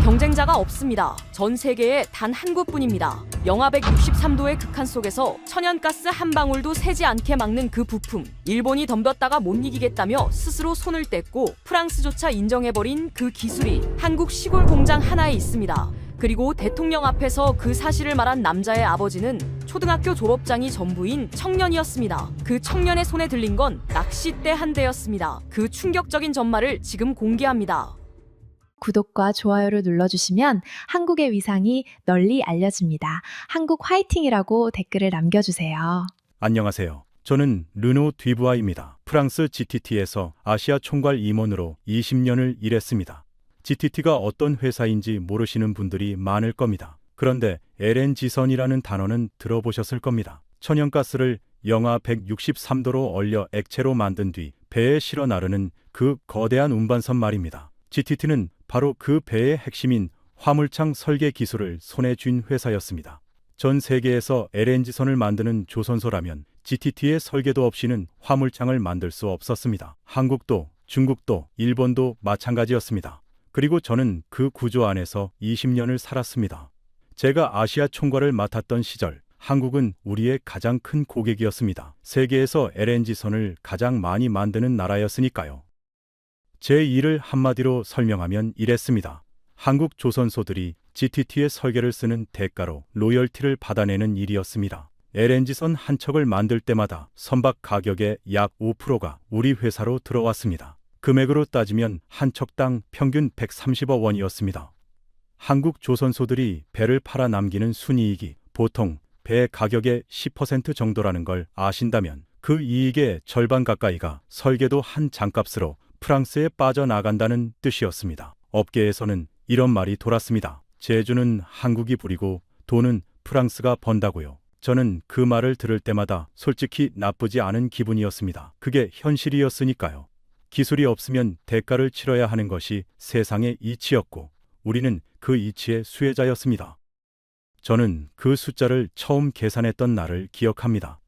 경쟁자가 없습니다. 전 세계에 단 한 곳뿐입니다. 영하 163도의 극한 속에서 천연가스 한 방울도 새지 않게 막는 그 부품. 일본이 덤볐다가 못 이기겠다며 스스로 손을 뗐고 프랑스조차 인정해버린 그 기술이 한국 시골 공장 하나에 있습니다. 그리고 대통령 앞에서 그 사실을 말한 남자의 아버지는 초등학교 졸업장이 전부인 청년이었습니다. 그 청년의 손에 들린 건 낚싯대 한 대였습니다. 그 충격적인 전말을 지금 공개합니다. 구독과 좋아요를 눌러주시면 한국의 위상이 널리 알려집니다. 한국 화이팅이라고 댓글을 남겨주세요. 안녕하세요. 저는 르노 뒤부아입니다. 프랑스 GTT에서 아시아 총괄 임원으로 20년을 일했습니다. GTT가 어떤 회사인지 모르시는 분들이 많을 겁니다. 그런데 LNG선이라는 단어는 들어보셨을 겁니다. 천연가스를 영하 163도로 얼려 액체로 만든 뒤 배에 실어 나르는 그 거대한 운반선 말입니다. GTT는 바로 그 배의 핵심인 화물창 설계 기술을 손에 쥔 회사였습니다. 전 세계에서 LNG선을 만드는 조선소라면 GTT의 설계도 없이는 화물창을 만들 수 없었습니다. 한국도, 중국도, 일본도 마찬가지였습니다. 그리고 저는 그 구조 안에서 20년을 살았습니다. 제가 아시아 총괄을 맡았던 시절, 한국은 우리의 가장 큰 고객이었습니다. 세계에서 LNG선을 가장 많이 만드는 나라였으니까요. 제 일을 한마디로 설명하면 이랬습니다. 한국 조선소들이 GTT의 설계를 쓰는 대가로 로열티를 받아내는 일이었습니다. LNG선 한 척을 만들 때마다 선박 가격의 약 5%가 우리 회사로 들어왔습니다. 금액으로 따지면 한 척당 평균 130억 원이었습니다. 한국 조선소들이 배를 팔아 남기는 순이익이 보통 배 가격의 10% 정도라는 걸 아신다면 그 이익의 절반 가까이가 설계도 한 장값으로 프랑스에 빠져나간다는 뜻이었습니다. 업계에서는 이런 말이 돌았습니다. 제주는 한국이 부리고 돈은 프랑스가 번다고요. 저는 그 말을 들을 때마다 솔직히 나쁘지 않은 기분이었습니다. 그게 현실이었으니까요. 기술이 없으면 대가를 치러야 하는 것이 세상의 이치였고 우리는 그 이치의 수혜자였습니다. 저는 그 숫자를 처음 계산했던 날을 기억합니다.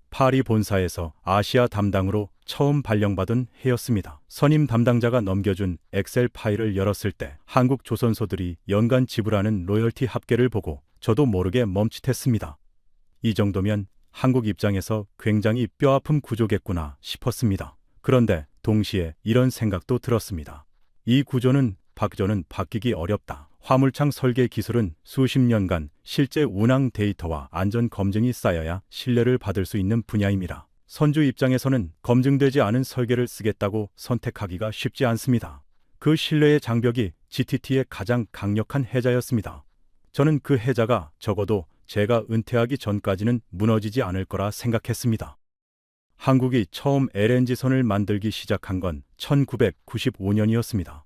파리 본사에서 아시아 담당으로 처음 발령받은 해였습니다. 선임 담당자가 넘겨준 엑셀 파일을 열었을 때 한국 조선소들이 연간 지불하는 로열티 합계를 보고 저도 모르게 멈칫했습니다. 이 정도면 한국 입장에서 굉장히 뼈아픈 구조겠구나 싶었습니다. 그런데 동시에 이런 생각도 들었습니다. 이 구조는 바뀌기 어렵다. 화물창 설계 기술은 수십 년간 실제 운항 데이터와 안전 검증이 쌓여야 신뢰를 받을 수 있는 분야입니다. 선주 입장에서는 검증되지 않은 설계를 쓰겠다고 선택하기가 쉽지 않습니다. 그 신뢰의 장벽이 GTT의 가장 강력한 해자였습니다. 저는 그 해자가 적어도 제가 은퇴하기 전까지는 무너지지 않을 거라 생각했습니다. 한국이 처음 LNG선을 만들기 시작한 건 1995년이었습니다.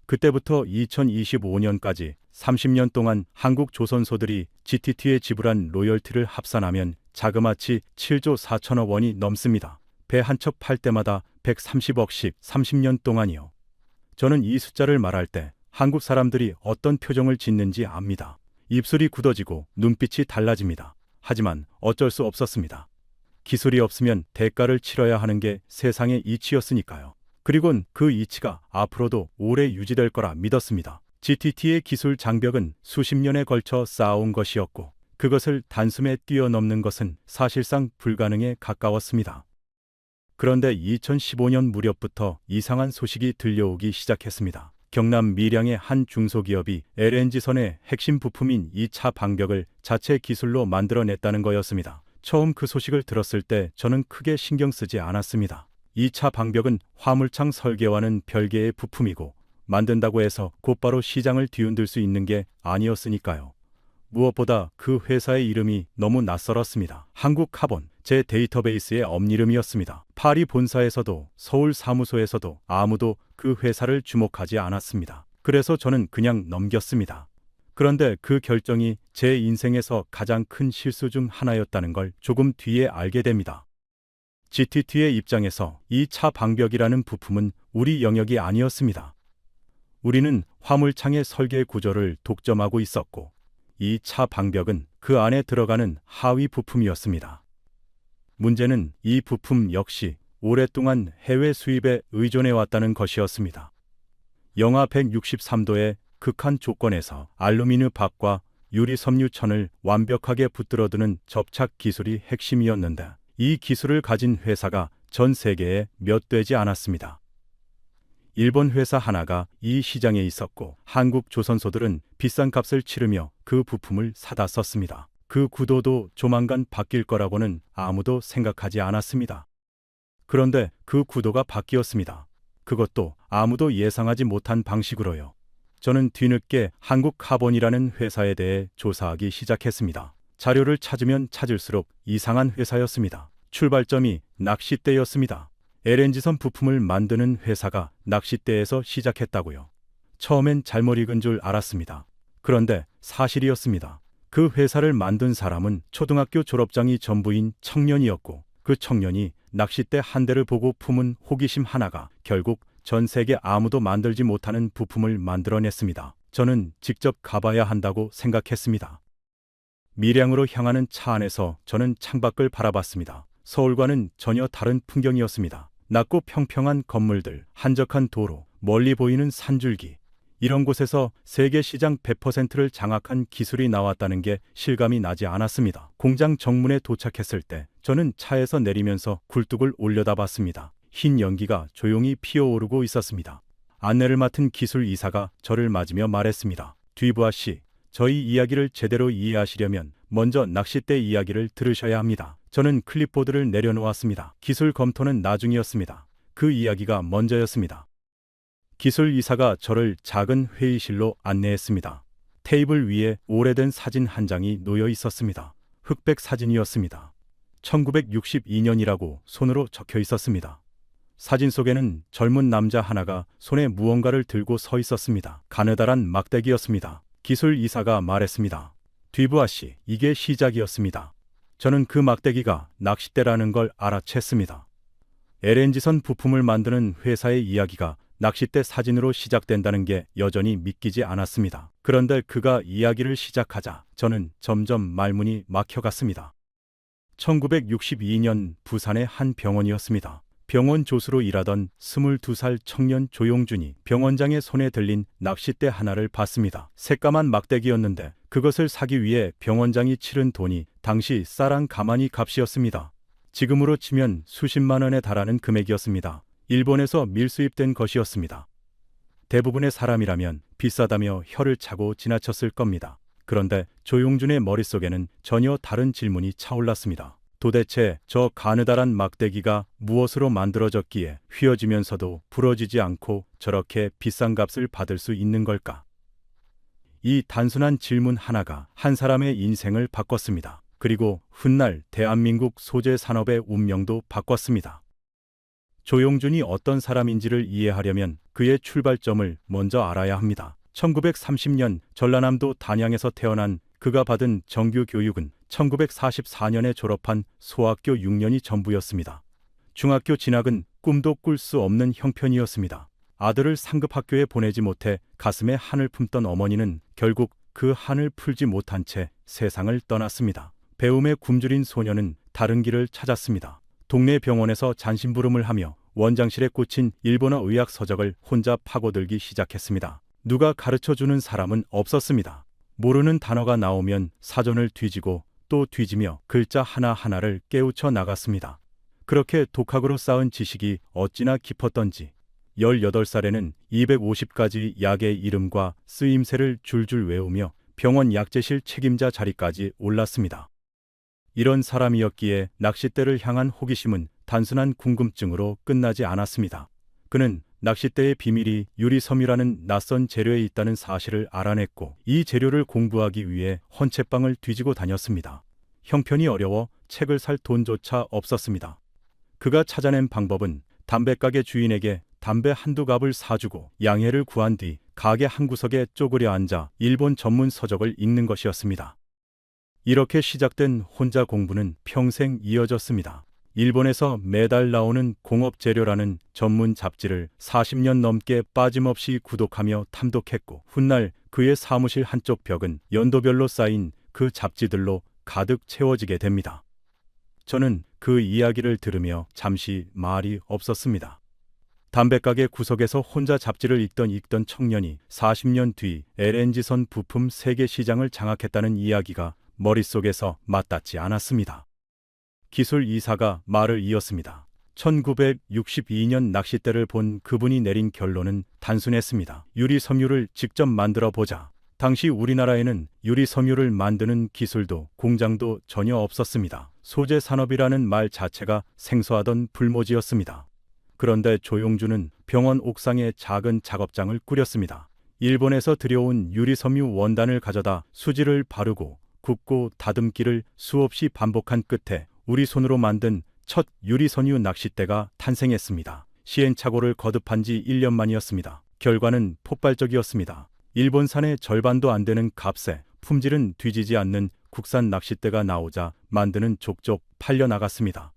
그때부터 2025년까지 30년 동안 한국 조선소들이 GTT에 지불한 로열티를 합산하면 자그마치 7조 4천억 원이 넘습니다. 배 한 척 팔 때마다 130억씩 30년 동안이요. 저는 이 숫자를 말할 때 한국 사람들이 어떤 표정을 짓는지 압니다. 입술이 굳어지고 눈빛이 달라집니다. 하지만 어쩔 수 없었습니다. 기술이 없으면 대가를 치러야 하는 게 세상의 이치였으니까요. 그리곤 그 이치가 앞으로도 오래 유지될 거라 믿었습니다. GTT의 기술 장벽은 수십 년에 걸쳐 쌓아온 것이었고 그것을 단숨에 뛰어넘는 것은 사실상 불가능에 가까웠습니다. 그런데 2015년 무렵부터 이상한 소식이 들려오기 시작했습니다. 경남 밀양의 한 중소기업이 LNG선의 핵심 부품인 2차 방벽을 자체 기술로 만들어냈다는 거였습니다. 처음 그 소식을 들었을 때 저는 크게 신경 쓰지 않았습니다. 2차 방벽은 화물창 설계와는 별개의 부품이고 만든다고 해서 곧바로 시장을 뒤흔들 수 있는 게 아니었으니까요. 무엇보다 그 회사의 이름이 너무 낯설었습니다. 한국카본, 제 데이터베이스의 엄이름이었습니다. 파리 본사에서도 서울 사무소에서도 아무도 그 회사를 주목하지 않았습니다. 그래서 저는 그냥 넘겼습니다. 그런데 그 결정이 제 인생에서 가장 큰 실수 중 하나였다는 걸 조금 뒤에 알게 됩니다. GTT의 입장에서 2차 방벽이라는 부품은 우리 영역이 아니었습니다. 우리는 화물창의 설계 구조를 독점하고 있었고 2차 방벽은 그 안에 들어가는 하위 부품이었습니다. 문제는 이 부품 역시 오랫동안 해외 수입에 의존해왔다는 것이었습니다. 영하 163도의 극한 조건에서 알루미늄 박과 유리 섬유 천을 완벽하게 붙들어두는 접착 기술이 핵심이었는데 이 기술을 가진 회사가 전 세계에 몇 되지 않았습니다. 일본 회사 하나가 이 시장에 있었고 한국 조선소들은 비싼 값을 치르며 그 부품을 사다 썼습니다. 그 구도도 조만간 바뀔 거라고는 아무도 생각하지 않았습니다. 그런데 그 구도가 바뀌었습니다. 그것도 아무도 예상하지 못한 방식으로요. 저는 뒤늦게 한국카본이라는 회사에 대해 조사하기 시작했습니다. 자료를 찾으면 찾을수록 이상한 회사였습니다. 출발점이 낚싯대였습니다. LNG선 부품을 만드는 회사가 낚싯대에서 시작했다고요. 처음엔 잘못 읽은 줄 알았습니다. 그런데 사실이었습니다. 그 회사를 만든 사람은 초등학교 졸업장이 전부인 청년이었고 그 청년이 낚싯대 한 대를 보고 품은 호기심 하나가 결국 전 세계 아무도 만들지 못하는 부품을 만들어냈습니다. 저는 직접 가봐야 한다고 생각했습니다. 밀양으로 향하는 차 안에서 저는 창밖을 바라봤습니다. 서울과는 전혀 다른 풍경이었습니다. 낮고 평평한 건물들, 한적한 도로, 멀리 보이는 산줄기. 이런 곳에서 세계 시장 100%를 장악한 기술이 나왔다는 게 실감이 나지 않았습니다. 공장 정문에 도착했을 때 저는 차에서 내리면서 굴뚝을 올려다봤습니다. 흰 연기가 조용히 피어오르고 있었습니다. 안내를 맡은 기술 이사가 저를 맞으며 말했습니다. 듀부아 씨, 저희 이야기를 제대로 이해하시려면 먼저 낚싯대 이야기를 들으셔야 합니다. 저는 클립보드를 내려놓았습니다. 기술 검토는 나중이었습니다. 그 이야기가 먼저였습니다. 기술 이사가 저를 작은 회의실로 안내했습니다. 테이블 위에 오래된 사진 한 장이 놓여 있었습니다. 흑백 사진이었습니다. 1962년이라고 손으로 적혀 있었습니다. 사진 속에는 젊은 남자 하나가 손에 무언가를 들고 서 있었습니다. 가느다란 막대기였습니다. 기술 이사가 말했습니다. 듀부아 씨, 이게 시작이었습니다. 저는 그 막대기가 낚싯대라는 걸 알아챘습니다. LNG선 부품을 만드는 회사의 이야기가 낚싯대 사진으로 시작된다는 게 여전히 믿기지 않았습니다. 그런데 그가 이야기를 시작하자 저는 점점 말문이 막혀갔습니다. 1962년 부산의 한 병원이었습니다. 병원 조수로 일하던 22살 청년 조용준이 병원장의 손에 들린 낚싯대 하나를 봤습니다. 새까만 막대기였는데 그것을 사기 위해 병원장이 치른 돈이 당시 쌀 한 가마니 값이었습니다. 지금으로 치면 수십만 원에 달하는 금액이었습니다. 일본에서 밀수입된 것이었습니다. 대부분의 사람이라면 비싸다며 혀를 차고 지나쳤을 겁니다. 그런데 조용준의 머릿속에는 전혀 다른 질문이 차올랐습니다. 도대체 저 가느다란 막대기가 무엇으로 만들어졌기에 휘어지면서도 부러지지 않고 저렇게 비싼 값을 받을 수 있는 걸까? 이 단순한 질문 하나가 한 사람의 인생을 바꿨습니다. 그리고 훗날 대한민국 소재 산업의 운명도 바꿨습니다. 조용준이 어떤 사람인지를 이해하려면 그의 출발점을 먼저 알아야 합니다. 1930년 전라남도 단양에서 태어난 그가 받은 정규 교육은 1944년에 졸업한 소학교 6년이 전부였습니다. 중학교 진학은 꿈도 꿀 수 없는 형편이었습니다. 아들을 상급학교에 보내지 못해 가슴에 한을 품던 어머니는 결국 그 한을 풀지 못한 채 세상을 떠났습니다. 배움에 굶주린 소녀는 다른 길을 찾았습니다. 동네 병원에서 잔심부름을 하며 원장실에 꽂힌 일본어 의학 서적을 혼자 파고들기 시작했습니다. 누가 가르쳐주는 사람은 없었습니다. 모르는 단어가 나오면 사전을 뒤지고 또 뒤지며 글자 하나하나를 깨우쳐 나갔습니다. 그렇게 독학으로 쌓은 지식이 어찌나 깊었던지 18살에는 250가지 약의 이름과 쓰임새를 줄줄 외우며 병원 약재실 책임자 자리까지 올랐습니다. 이런 사람이었기에 낚싯대를 향한 호기심은 단순한 궁금증으로 끝나지 않았습니다. 그는 낚싯대의 비밀이 유리섬유라는 낯선 재료에 있다는 사실을 알아냈고 이 재료를 공부하기 위해 헌책방을 뒤지고 다녔습니다. 형편이 어려워 책을 살 돈조차 없었습니다. 그가 찾아낸 방법은 담배가게 주인에게 담배 한두 갑을 사주고 양해를 구한 뒤 가게 한구석에 쪼그려 앉아 일본 전문 서적을 읽는 것이었습니다. 이렇게 시작된 혼자 공부는 평생 이어졌습니다. 일본에서 매달 나오는 공업재료라는 전문 잡지를 40년 넘게 빠짐없이 구독하며 탐독했고 훗날 그의 사무실 한쪽 벽은 연도별로 쌓인 그 잡지들로 가득 채워지게 됩니다. 저는 그 이야기를 들으며 잠시 말이 없었습니다. 담배가게 구석에서 혼자 잡지를 읽던 청년이 40년 뒤 LNG선 부품 세계 시장을 장악했다는 이야기가 머릿속에서 맞닿지 않았습니다. 기술 이사가 말을 이었습니다. 1962년 낚싯대를 본 그분이 내린 결론은 단순했습니다. 유리 섬유를 직접 만들어 보자. 당시 우리나라에는 유리 섬유를 만드는 기술도 공장도 전혀 없었습니다. 소재 산업이라는 말 자체가 생소하던 불모지였습니다. 그런데 조용주는 병원 옥상에 작은 작업장을 꾸렸습니다. 일본에서 들여온 유리 섬유 원단을 가져다 수지를 바르고 굽고 다듬기를 수없이 반복한 끝에 우리 손으로 만든 첫 유리섬유 낚싯대가 탄생했습니다. 시행착오를 거듭한 지 1년 만이었습니다. 결과는 폭발적이었습니다. 일본산의 절반도 안 되는 값에 품질은 뒤지지 않는 국산 낚싯대가 나오자 만드는 족족 팔려나갔습니다.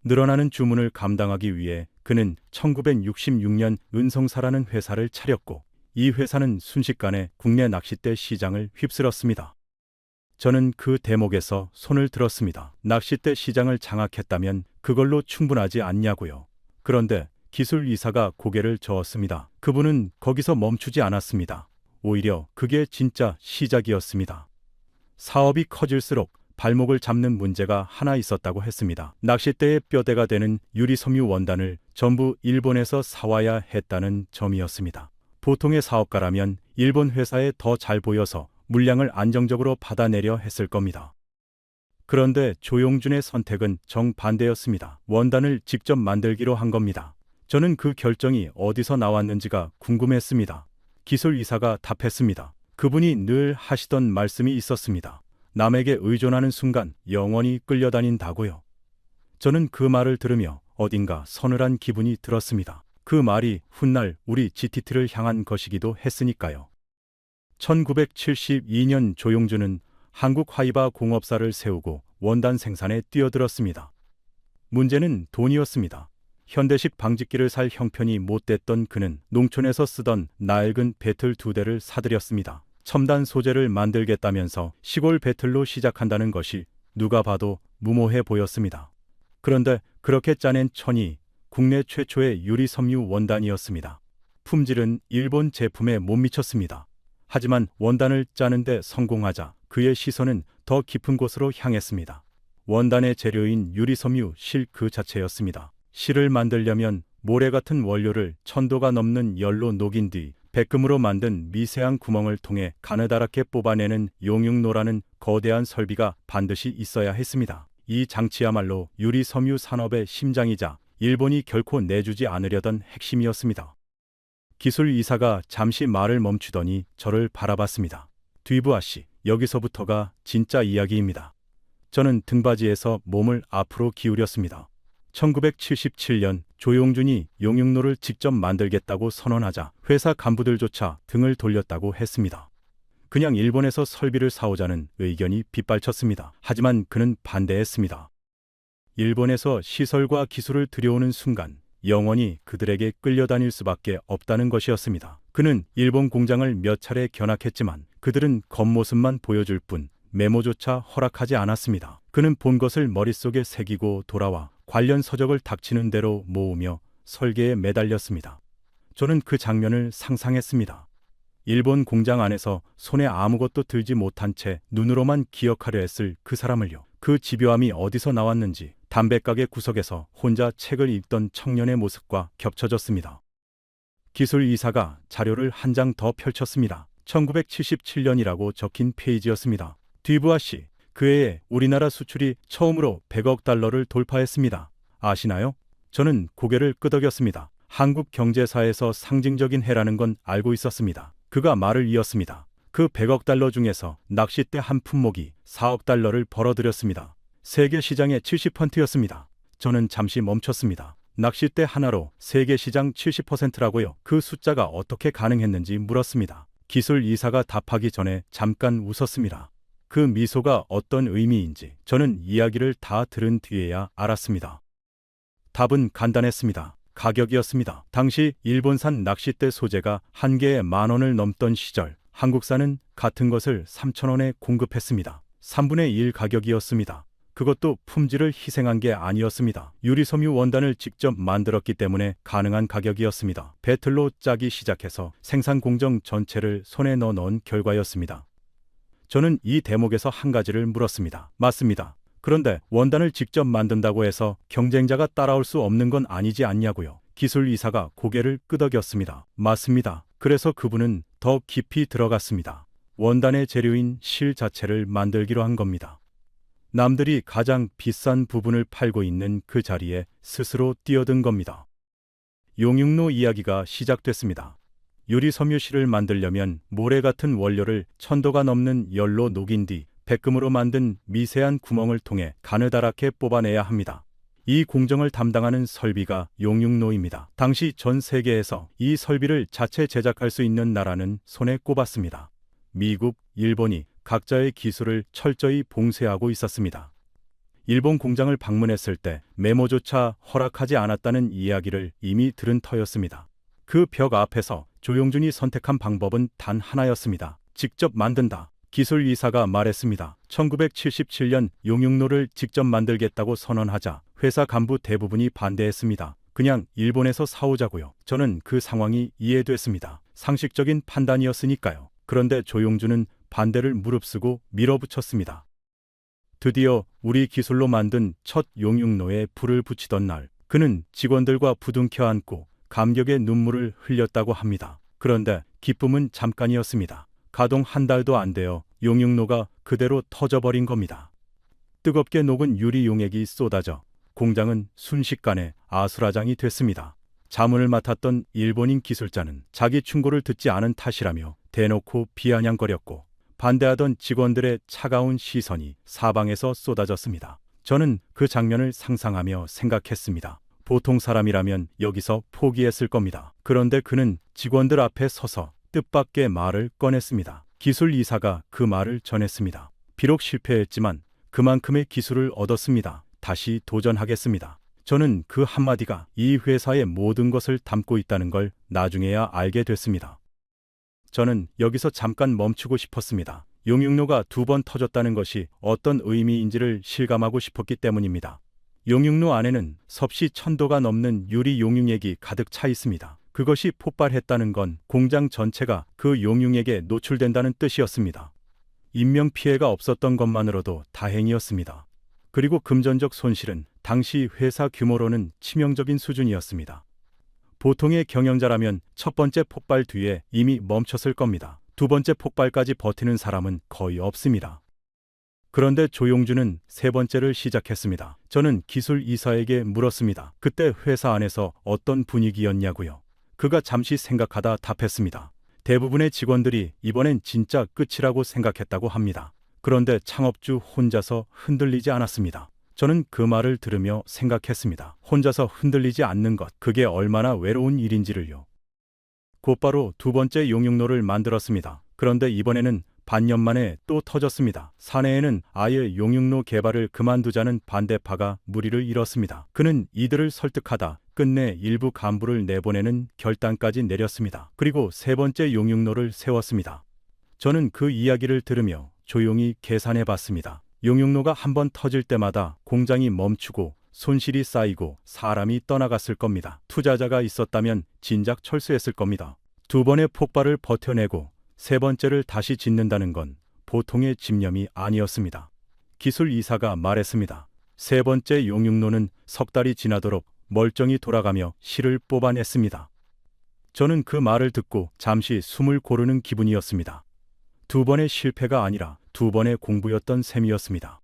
늘어나는 주문을 감당하기 위해 그는 1966년 은성사라는 회사를 차렸고 이 회사는 순식간에 국내 낚싯대 시장을 휩쓸었습니다. 저는 그 대목에서 손을 들었습니다. 낚싯대 시장을 장악했다면 그걸로 충분하지 않냐고요. 그런데 기술 이사가 고개를 저었습니다. 그분은 거기서 멈추지 않았습니다. 오히려 그게 진짜 시작이었습니다. 사업이 커질수록 발목을 잡는 문제가 하나 있었다고 했습니다. 낚싯대의 뼈대가 되는 유리섬유 원단을 전부 일본에서 사와야 했다는 점이었습니다. 보통의 사업가라면 일본 회사에 더 잘 보여서 물량을 안정적으로 받아내려 했을 겁니다. 그런데 조용준의 선택은 정반대였습니다. 원단을 직접 만들기로 한 겁니다. 저는 그 결정이 어디서 나왔는지가 궁금했습니다. 기술 이사가 답했습니다. 그분이 늘 하시던 말씀이 있었습니다. 남에게 의존하는 순간 영원히 끌려다닌다고요. 저는 그 말을 들으며 어딘가 서늘한 기분이 들었습니다. 그 말이 훗날 우리 GTT를 향한 것이기도 했으니까요. 1972년 조용준은 한국 화이바 공업사를 세우고 원단 생산에 뛰어들었습니다. 문제는 돈이었습니다. 현대식 방직기를 살 형편이 못됐던 그는 농촌에서 쓰던 낡은 배틀 2대를 사들였습니다. 첨단 소재를 만들겠다면서 시골 배틀로 시작한다는 것이 누가 봐도 무모해 보였습니다. 그런데 그렇게 짜낸 천이 국내 최초의 유리섬유 원단이었습니다. 품질은 일본 제품에 못 미쳤습니다. 하지만 원단을 짜는데 성공하자 그의 시선은 더 깊은 곳으로 향했습니다. 원단의 재료인 유리섬유 실 그 자체였습니다. 실을 만들려면 모래 같은 원료를 1000도가 넘는 열로 녹인 뒤 백금으로 만든 미세한 구멍을 통해 가느다랗게 뽑아내는 용융로라는 거대한 설비가 반드시 있어야 했습니다. 이 장치야말로 유리섬유 산업의 심장이자 일본이 결코 내주지 않으려던 핵심이었습니다. 기술 이사가 잠시 말을 멈추더니 저를 바라봤습니다. 뒤부아 씨, 여기서부터가 진짜 이야기입니다. 저는 등받이에서 몸을 앞으로 기울였습니다. 1977년 조용준이 용융로를 직접 만들겠다고 선언하자 회사 간부들조차 등을 돌렸다고 했습니다. 그냥 일본에서 설비를 사오자는 의견이 빗발쳤습니다. 하지만 그는 반대했습니다. 일본에서 시설과 기술을 들여오는 순간 영원히 그들에게 끌려다닐 수밖에 없다는 것이었습니다. 그는 일본 공장을 몇 차례 견학했지만 그들은 겉모습만 보여줄 뿐 메모조차 허락하지 않았습니다. 그는 본 것을 머릿속에 새기고 돌아와 관련 서적을 닥치는 대로 모으며 설계에 매달렸습니다. 저는 그 장면을 상상했습니다. 일본 공장 안에서 손에 아무것도 들지 못한 채 눈으로만 기억하려 했을 그 사람을요. 그 집요함이 어디서 나왔는지 담배가게 구석에서 혼자 책을 읽던 청년의 모습과 겹쳐졌습니다. 기술 이사가 자료를 한 장 더 펼쳤습니다. 1977년이라고 적힌 페이지였습니다. 뒤부아 씨, 그 해에 우리나라 수출이 처음으로 100억 달러를 돌파했습니다. 아시나요? 저는 고개를 끄덕였습니다. 한국 경제사에서 상징적인 해라는 건 알고 있었습니다. 그가 말을 이었습니다. 그 100억 달러 중에서 낚싯대 한 품목이 4억 달러를 벌어들였습니다. 세계 시장의 70%였습니다. 저는 잠시 멈췄습니다. 낚싯대 하나로 세계 시장 70%라고요. 그 숫자가 어떻게 가능했는지 물었습니다. 기술 이사가 답하기 전에 잠깐 웃었습니다. 그 미소가 어떤 의미인지 저는 이야기를 다 들은 뒤에야 알았습니다. 답은 간단했습니다. 가격이었습니다. 당시 일본산 낚싯대 소재가 한 개에 10,000원을 넘던 시절 한국산은 같은 것을 3,000원에 공급했습니다. 3분의 1 가격이었습니다. 그것도 품질을 희생한 게 아니었습니다. 유리섬유 원단을 직접 만들었기 때문에 가능한 가격이었습니다. 배틀로 짜기 시작해서 생산 공정 전체를 손에 넣어놓은 결과였습니다. 저는 이 대목에서 한 가지를 물었습니다. 맞습니다. 그런데 원단을 직접 만든다고 해서 경쟁자가 따라올 수 없는 건 아니지 않냐고요. 기술 이사가 고개를 끄덕였습니다. 맞습니다. 그래서 그분은 더 깊이 들어갔습니다. 원단의 재료인 실 자체를 만들기로 한 겁니다. 남들이 가장 비싼 부분을 팔고 있는 그 자리에 스스로 뛰어든 겁니다. 용융로 이야기가 시작됐습니다. 유리섬유실을 만들려면 모래 같은 원료를 1000도가 넘는 열로 녹인 뒤 백금으로 만든 미세한 구멍을 통해 가느다랗게 뽑아내야 합니다. 이 공정을 담당하는 설비가 용융로입니다. 당시 전 세계에서 이 설비를 자체 제작할 수 있는 나라는 손에 꼽았습니다. 미국, 일본이 각자의 기술을 철저히 봉쇄하고 있었습니다. 일본 공장을 방문했을 때 메모조차 허락하지 않았다는 이야기를 이미 들은 터였습니다. 그 벽 앞에서 조용준이 선택한 방법은 단 하나였습니다. 직접 만든다. 기술 이사가 말했습니다. 1977년 용융로를 직접 만들겠다고 선언하자 회사 간부 대부분이 반대했습니다. 그냥 일본에서 사오자고요. 저는 그 상황이 이해됐습니다. 상식적인 판단이었으니까요. 그런데 조용준은 반대를 무릅쓰고 밀어붙였습니다. 드디어 우리 기술로 만든 첫 용융로에 불을 붙이던 날, 그는 직원들과 부둥켜 안고 감격의 눈물을 흘렸다고 합니다. 그런데 기쁨은 잠깐이었습니다. 가동 한 달도 안 되어 용융로가 그대로 터져버린 겁니다. 뜨겁게 녹은 유리 용액이 쏟아져 공장은 순식간에 아수라장이 됐습니다. 자문을 맡았던 일본인 기술자는 자기 충고를 듣지 않은 탓이라며 대놓고 비아냥거렸고, 반대하던 직원들의 차가운 시선이 사방에서 쏟아졌습니다. 저는 그 장면을 상상하며 생각했습니다. 보통 사람이라면 여기서 포기했을 겁니다. 그런데 그는 직원들 앞에 서서 뜻밖의 말을 꺼냈습니다. 기술 이사가 그 말을 전했습니다. 비록 실패했지만 그만큼의 기술을 얻었습니다. 다시 도전하겠습니다. 저는 그 한마디가 이 회사의 모든 것을 담고 있다는 걸 나중에야 알게 됐습니다. 저는 여기서 잠깐 멈추고 싶었습니다. 용융로가 2번 터졌다는 것이 어떤 의미인지를 실감하고 싶었기 때문입니다. 용융로 안에는 섭씨 1000도가 넘는 유리 용융액이 가득 차 있습니다. 그것이 폭발했다는 건 공장 전체가 그 용융액에 노출된다는 뜻이었습니다. 인명피해가 없었던 것만으로도 다행이었습니다. 그리고 금전적 손실은 당시 회사 규모로는 치명적인 수준이었습니다. 보통의 경영자라면 첫 번째 폭발 뒤에 이미 멈췄을 겁니다. 두 번째 폭발까지 버티는 사람은 거의 없습니다. 그런데 조용준은 세 번째를 시작했습니다. 저는 기술 이사에게 물었습니다. 그때 회사 안에서 어떤 분위기였냐고요. 그가 잠시 생각하다 답했습니다. 대부분의 직원들이 이번엔 진짜 끝이라고 생각했다고 합니다. 그런데 창업주 혼자서 흔들리지 않았습니다. 저는 그 말을 들으며 생각했습니다. 혼자서 흔들리지 않는 것, 그게 얼마나 외로운 일인지를요. 곧바로 2번째 용융로를 만들었습니다. 그런데 이번에는 반년 만에 또 터졌습니다. 사내에는 아예 용융로 개발을 그만두자는 반대파가 무리를 이뤘습니다. 그는 이들을 설득하다 끝내 일부 간부를 내보내는 결단까지 내렸습니다. 그리고 3번째 용융로를 세웠습니다. 저는 그 이야기를 들으며 조용히 계산해 봤습니다. 용융로가 한 번 터질 때마다 공장이 멈추고 손실이 쌓이고 사람이 떠나갔을 겁니다. 투자자가 있었다면 진작 철수했을 겁니다. 2번의 폭발을 버텨내고 3번째를 다시 짓는다는 건 보통의 집념이 아니었습니다. 기술 이사가 말했습니다. 3번째 용융로는 석 달이 지나도록 멀쩡히 돌아가며 실을 뽑아냈습니다. 저는 그 말을 듣고 잠시 숨을 고르는 기분이었습니다. 2번의 실패가 아니라 2번의 공부였던 셈이었습니다.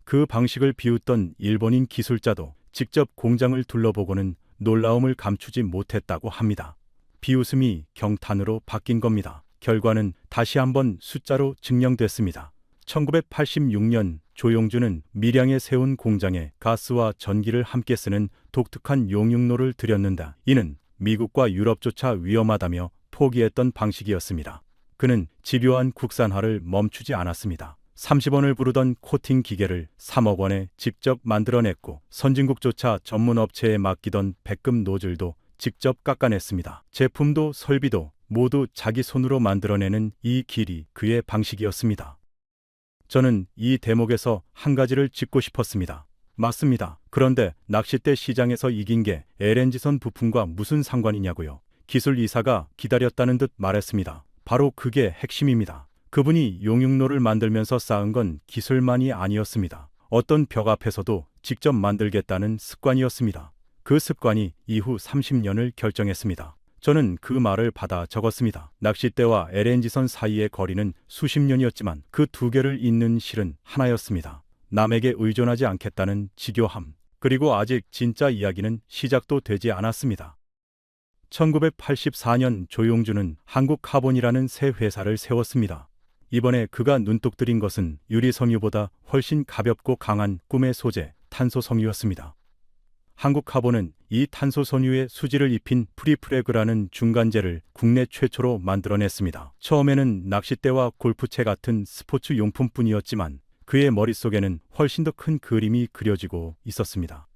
그 방식을 비웃던 일본인 기술자도 직접 공장을 둘러보고는 놀라움을 감추지 못했다고 합니다. 비웃음이 경탄으로 바뀐 겁니다. 결과는 다시 한번 숫자로 증명됐습니다. 1986년 조용준은 밀양에 세운 공장에 가스와 전기를 함께 쓰는 독특한 용융로를 들였는데, 이는 미국과 유럽조차 위험하다며 포기했던 방식이었습니다. 그는 집요한 국산화를 멈추지 않았습니다. 30원을 부르던 코팅 기계를 3억 원에 직접 만들어냈고, 선진국조차 전문 업체에 맡기던 백금 노즐도 직접 깎아냈습니다. 제품도 설비도 모두 자기 손으로 만들어내는 이 길이 그의 방식이었습니다. 저는 이 대목에서 한 가지를 짚고 싶었습니다. 맞습니다. 그런데 낚싯대 시장에서 이긴 게 LNG선 부품과 무슨 상관이냐고요. 기술 이사가 기다렸다는 듯 말했습니다. 바로 그게 핵심입니다. 그분이 용융로를 만들면서 쌓은 건 기술만이 아니었습니다. 어떤 벽 앞에서도 직접 만들겠다는 습관이었습니다. 그 습관이 이후 30년을 결정했습니다. 저는 그 말을 받아 적었습니다. 낚싯대와 LNG선 사이의 거리는 수십 년이었지만 그 두 개를 잇는 실은 하나였습니다. 남에게 의존하지 않겠다는 지교함. 그리고 아직 진짜 이야기는 시작도 되지 않았습니다. 1984년 조용주는 한국카본이라는 새 회사를 세웠습니다. 이번에 그가 눈독 들인 것은 유리섬유보다 훨씬 가볍고 강한 꿈의 소재, 탄소섬유였습니다. 한국카본은 이 탄소섬유에 수지를 입힌 프리프레그라는 중간재를 국내 최초로 만들어냈습니다. 처음에는 낚싯대와 골프채 같은 스포츠 용품뿐이었지만 그의 머릿속에는 훨씬 더 큰 그림이 그려지고 있었습니다.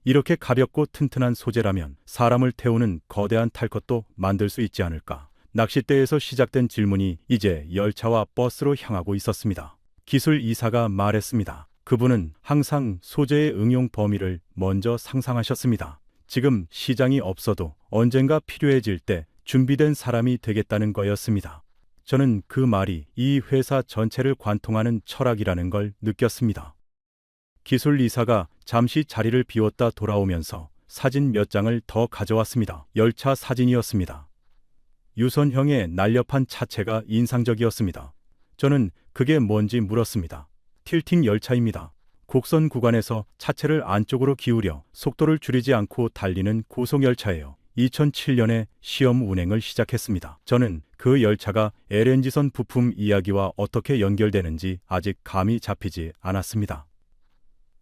이렇게 가볍고 튼튼한 소재라면 사람을 태우는 거대한 탈 것도 만들 수 있지 않을까. 낚싯대에서 시작된 질문이 이제 열차와 버스로 향하고 있었습니다. 기술 이사가 말했습니다. 그분은 항상 소재의 응용 범위를 먼저 상상하셨습니다. 지금 시장이 없어도 언젠가 필요해질 때 준비된 사람이 되겠다는 거였습니다. 저는 그 말이 이 회사 전체를 관통하는 철학이라는 걸 느꼈습니다. 기술 이사가 잠시 자리를 비웠다 돌아오면서 사진 몇 장을 더 가져왔습니다. 열차 사진이었습니다. 유선형의 날렵한 차체가 인상적이었습니다. 저는 그게 뭔지 물었습니다. 틸팅 열차입니다. 곡선 구간에서 차체를 안쪽으로 기울여 속도를 줄이지 않고 달리는 고속열차예요. 2007년에 시험 운행을 시작했습니다. 저는 그 열차가 LNG선 부품 이야기와 어떻게 연결되는지 아직 감이 잡히지 않았습니다.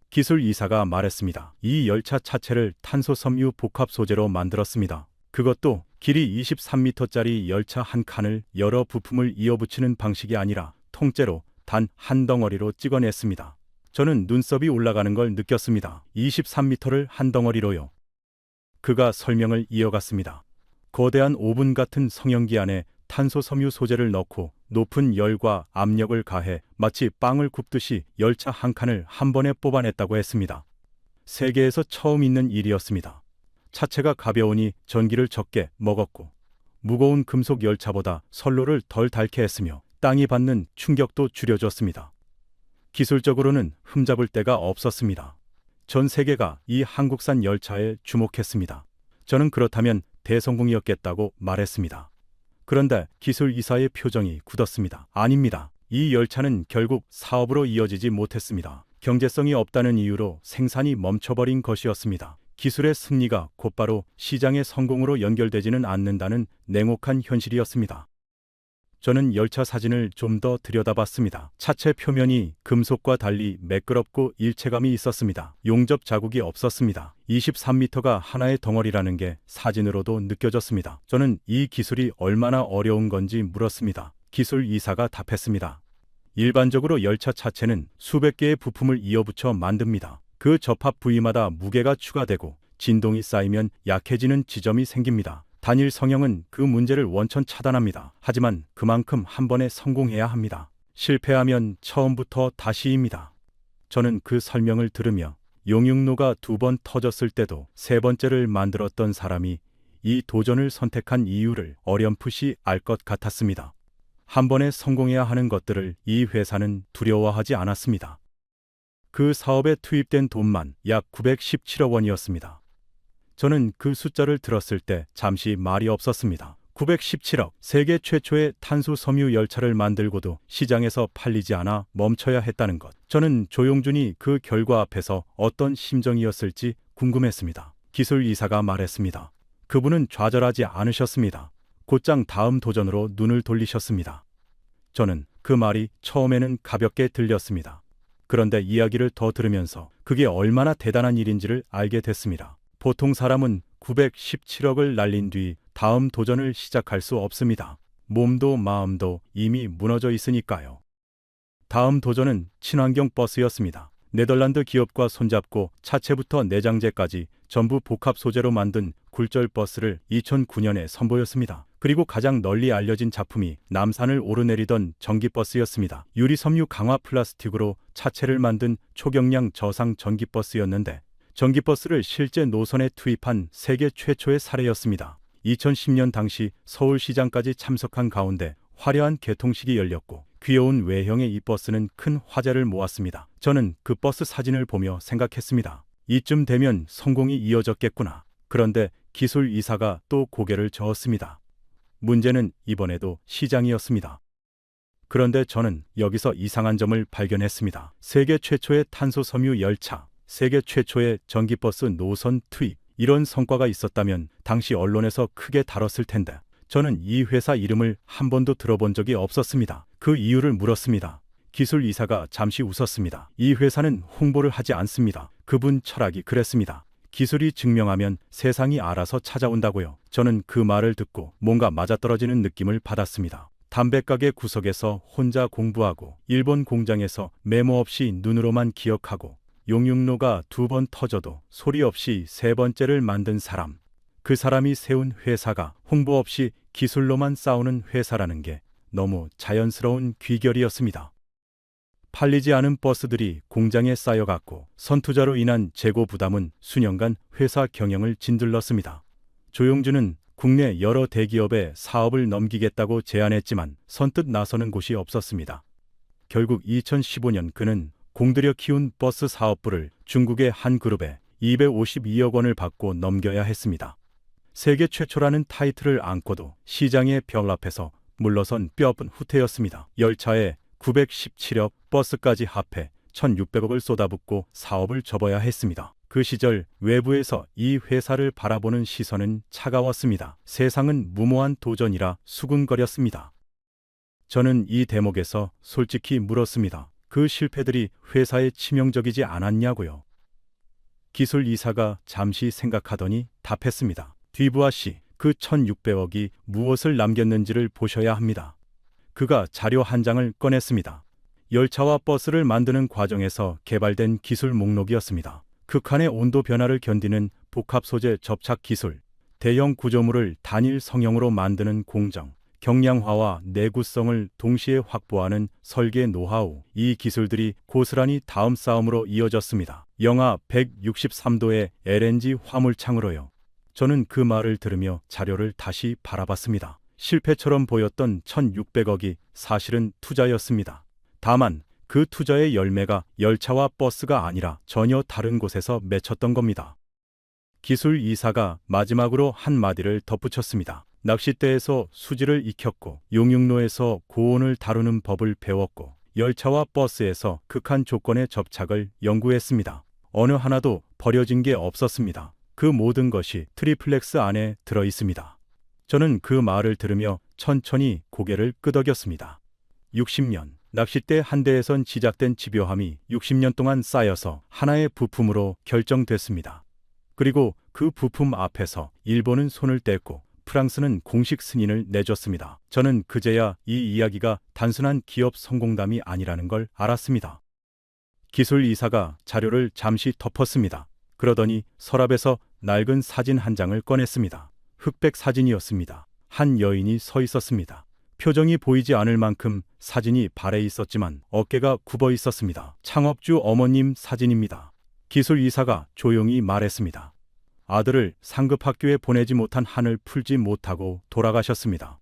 기술 이사가 말했습니다. 이 열차 차체를 탄소섬유 복합 소재로 만들었습니다. 그것도 길이 23m짜리 열차 한 칸을 여러 부품을 이어붙이는 방식이 아니라 통째로 단 한 덩어리로 찍어냈습니다. 저는 눈썹이 올라가는 걸 느꼈습니다. 23m를 한 덩어리로요. 그가 설명을 이어갔습니다. 거대한 오븐 같은 성형기 안에 탄소섬유 소재를 넣고 높은 열과 압력을 가해 마치 빵을 굽듯이 열차 한 칸을 한 번에 뽑아냈다고 했습니다. 세계에서 처음 있는 일이었습니다. 차체가 가벼우니 전기를 적게 먹었고 무거운 금속 열차보다 선로를 덜 닳게 했으며 땅이 받는 충격도 줄여줬습니다. 기술적으로는 흠잡을 데가 없었습니다. 전 세계가 이 한국산 열차에 주목했습니다. 저는 그렇다면 대성공이었겠다고 말했습니다. 그런데 기술 이사의 표정이 굳었습니다. 아닙니다. 이 열차는 결국 사업으로 이어지지 못했습니다. 경제성이 없다는 이유로 생산이 멈춰버린 것이었습니다. 기술의 승리가 곧바로 시장의 성공으로 연결되지는 않는다는 냉혹한 현실이었습니다. 저는 열차 사진을 좀 더 들여다봤습니다. 차체 표면이 금속과 달리 매끄럽고 일체감이 있었습니다. 용접 자국이 없었습니다. 23m가 하나의 덩어리라는 게 사진으로도 느껴졌습니다. 저는 이 기술이 얼마나 어려운 건지 물었습니다. 기술 이사가 답했습니다. 일반적으로 열차 차체는 수백 개의 부품을 이어붙여 만듭니다. 그 접합 부위마다 무게가 추가되고 진동이 쌓이면 약해지는 지점이 생깁니다. 단일 성형은 그 문제를 원천 차단합니다. 하지만 그만큼 한 번에 성공해야 합니다. 실패하면 처음부터 다시입니다. 저는 그 설명을 들으며 용융로가 2번 터졌을 때도 3번째를 만들었던 사람이 이 도전을 선택한 이유를 어렴풋이 알 것 같았습니다. 한 번에 성공해야 하는 것들을 이 회사는 두려워하지 않았습니다. 그 사업에 투입된 돈만 약 917억 원이었습니다. 저는 그 숫자를 들었을 때 잠시 말이 없었습니다. 917억, 세계 최초의 탄소섬유 열차를 만들고도 시장에서 팔리지 않아 멈춰야 했다는 것. 저는 조용준이 그 결과 앞에서 어떤 심정이었을지 궁금했습니다. 기술 이사가 말했습니다. 그분은 좌절하지 않으셨습니다. 곧장 다음 도전으로 눈을 돌리셨습니다. 저는 그 말이 처음에는 가볍게 들렸습니다. 그런데 이야기를 더 들으면서 그게 얼마나 대단한 일인지를 알게 됐습니다. 보통 사람은 917억을 날린 뒤 다음 도전을 시작할 수 없습니다. 몸도 마음도 이미 무너져 있으니까요. 다음 도전은 친환경 버스였습니다. 네덜란드 기업과 손잡고 차체부터 내장재까지 전부 복합 소재로 만든 굴절 버스를 2009년에 선보였습니다. 그리고 가장 널리 알려진 작품이 남산을 오르내리던 전기버스였습니다. 유리섬유 강화 플라스틱으로 차체를 만든 초경량 저상 전기버스였는데 전기버스를 실제 노선에 투입한 세계 최초의 사례였습니다. 2010년 당시 서울시장까지 참석한 가운데 화려한 개통식이 열렸고 귀여운 외형의 이 버스는 큰 화제를 모았습니다. 저는 그 버스 사진을 보며 생각했습니다. 이쯤 되면 성공이 이어졌겠구나. 그런데 기술 이사가 또 고개를 저었습니다. 문제는 이번에도 시장이었습니다. 그런데 저는 여기서 이상한 점을 발견했습니다. 세계 최초의 탄소 섬유 열차, 세계 최초의 전기버스 노선 투입, 이런 성과가 있었다면 당시 언론에서 크게 다뤘을 텐데 저는 이 회사 이름을 한 번도 들어본 적이 없었습니다. 그 이유를 물었습니다. 기술 이사가 잠시 웃었습니다. 이 회사는 홍보를 하지 않습니다. 그분 철학이 그랬습니다. 기술이 증명하면 세상이 알아서 찾아온다고요. 저는 그 말을 듣고 뭔가 맞아떨어지는 느낌을 받았습니다. 담배가게 구석에서 혼자 공부하고 일본 공장에서 메모 없이 눈으로만 기억하고 용융로가 2번 터져도 소리 없이 3번째를 만든 사람. 그 사람이 세운 회사가 홍보 없이 기술로만 싸우는 회사라는 게 너무 자연스러운 귀결이었습니다. 팔리지 않은 버스들이 공장에 쌓여갔고 선투자로 인한 재고 부담은 수년간 회사 경영을 짓눌렀습니다. 조용주는 국내 여러 대기업에 사업을 넘기겠다고 제안했지만 선뜻 나서는 곳이 없었습니다. 결국 2015년 그는 공들여 키운 버스 사업부를 중국의 한 그룹에 252억 원을 받고 넘겨야 했습니다. 세계 최초라는 타이틀을 안고도 시장의 벽 앞에서 물러선 뼈아픈 후퇴였습니다. 열차에 917억, 버스까지 합해 1,600억을 쏟아붓고 사업을 접어야 했습니다. 그 시절 외부에서 이 회사를 바라보는 시선은 차가웠습니다. 세상은 무모한 도전이라 수군거렸습니다. 저는 이 대목에서 솔직히 물었습니다. 그 실패들이 회사에 치명적이지 않았냐고요. 기술 이사가 잠시 생각하더니 답했습니다. 뒤부아 씨, 그 1,600억이 무엇을 남겼는지를 보셔야 합니다. 그가 자료 한 장을 꺼냈습니다. 열차와 버스를 만드는 과정에서 개발된 기술 목록이었습니다. 극한의 온도 변화를 견디는 복합 소재 접착 기술, 대형 구조물을 단일 성형으로 만드는 공정, 경량화와 내구성을 동시에 확보하는 설계 노하우, 이 기술들이 고스란히 다음 싸움으로 이어졌습니다. 영하 163도의 LNG 화물창으로요. 저는 그 말을 들으며 자료를 다시 바라봤습니다. 실패처럼 보였던 1,600억이 사실은 투자였습니다. 다만 그 투자의 열매가 열차와 버스가 아니라 전혀 다른 곳에서 맺혔던 겁니다. 기술 이사가 마지막으로 한마디를 덧붙였습니다. 낚싯대에서 수지를 익혔고 용융로에서 고온을 다루는 법을 배웠고 열차와 버스에서 극한 조건의 접착을 연구했습니다. 어느 하나도 버려진 게 없었습니다. 그 모든 것이 트리플렉스 안에 들어 있습니다. 저는 그 말을 들으며 천천히 고개를 끄덕였습니다. 60년, 낚싯대 한 대에선 시작된 집요함이 60년 동안 쌓여서 하나의 부품으로 결정됐습니다. 그리고 그 부품 앞에서 일본은 손을 뗐고 프랑스는 공식 승인을 내줬습니다. 저는 그제야 이 이야기가 단순한 기업 성공담이 아니라는 걸 알았습니다. 기술 이사가 자료를 잠시 덮었습니다. 그러더니 서랍에서 낡은 사진 한 장을 꺼냈습니다. 흑백 사진이었습니다. 한 여인이 서 있었습니다. 표정이 보이지 않을 만큼 사진이 발에 있었지만 어깨가 굽어 있었습니다. 창업주 어머님 사진입니다. 기술 이사가 조용히 말했습니다. 아들을 상급학교에 보내지 못한 한을 풀지 못하고 돌아가셨습니다.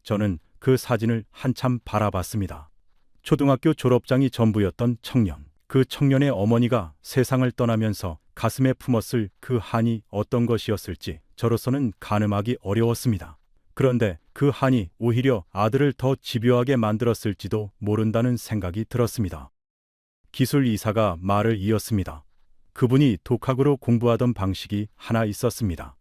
저는 그 사진을 한참 바라봤습니다. 초등학교 졸업장이 전부였던 청년. 그 청년의 어머니가 세상을 떠나면서 가슴에 품었을 그 한이 어떤 것이었을지 저로서는 가늠하기 어려웠습니다. 그런데 그 한이 오히려 아들을 더 집요하게 만들었을지도 모른다는 생각이 들었습니다. 기술 이사가 말을 이었습니다. 그분이 독학으로 공부하던 방식이 하나 있었습니다.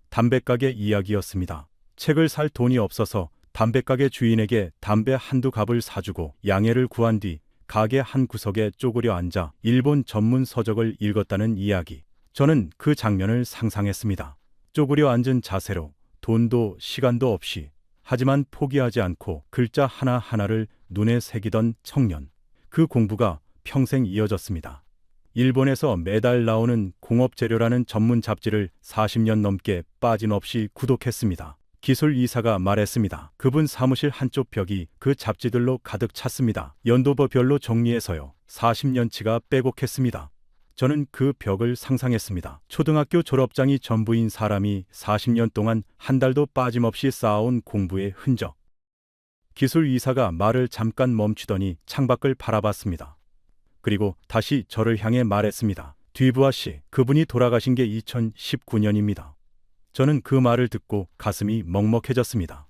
담배가게 이야기였습니다. 책을 살 돈이 없어서 담배가게 주인에게 담배 한두 갑을 사주고 양해를 구한 뒤 가게 한 구석에 쪼그려 앉아 일본 전문 서적을 읽었다는 이야기. 저는 그 장면을 상상했습니다. 쪼그려 앉은 자세로 돈도 시간도 없이 하지만 포기하지 않고 글자 하나하나를 눈에 새기던 청년. 그 공부가 평생 이어졌습니다. 일본에서 매달 나오는 공업재료라는 전문 잡지를 40년 넘게 빠짐없이 구독했습니다. 기술 이사가 말했습니다. 그분 사무실 한쪽 벽이 그 잡지들로 가득 찼습니다. 연도별로 정리해서요. 40년치가 빼곡했습니다. 저는 그 벽을 상상했습니다. 초등학교 졸업장이 전부인 사람이 40년 동안 한 달도 빠짐없이 쌓아온 공부의 흔적. 기술 이사가 말을 잠깐 멈추더니 창밖을 바라봤습니다. 그리고 다시 저를 향해 말했습니다. 뒤부아 씨, 그분이 돌아가신 게 2019년입니다. 저는 그 말을 듣고 가슴이 먹먹해졌습니다.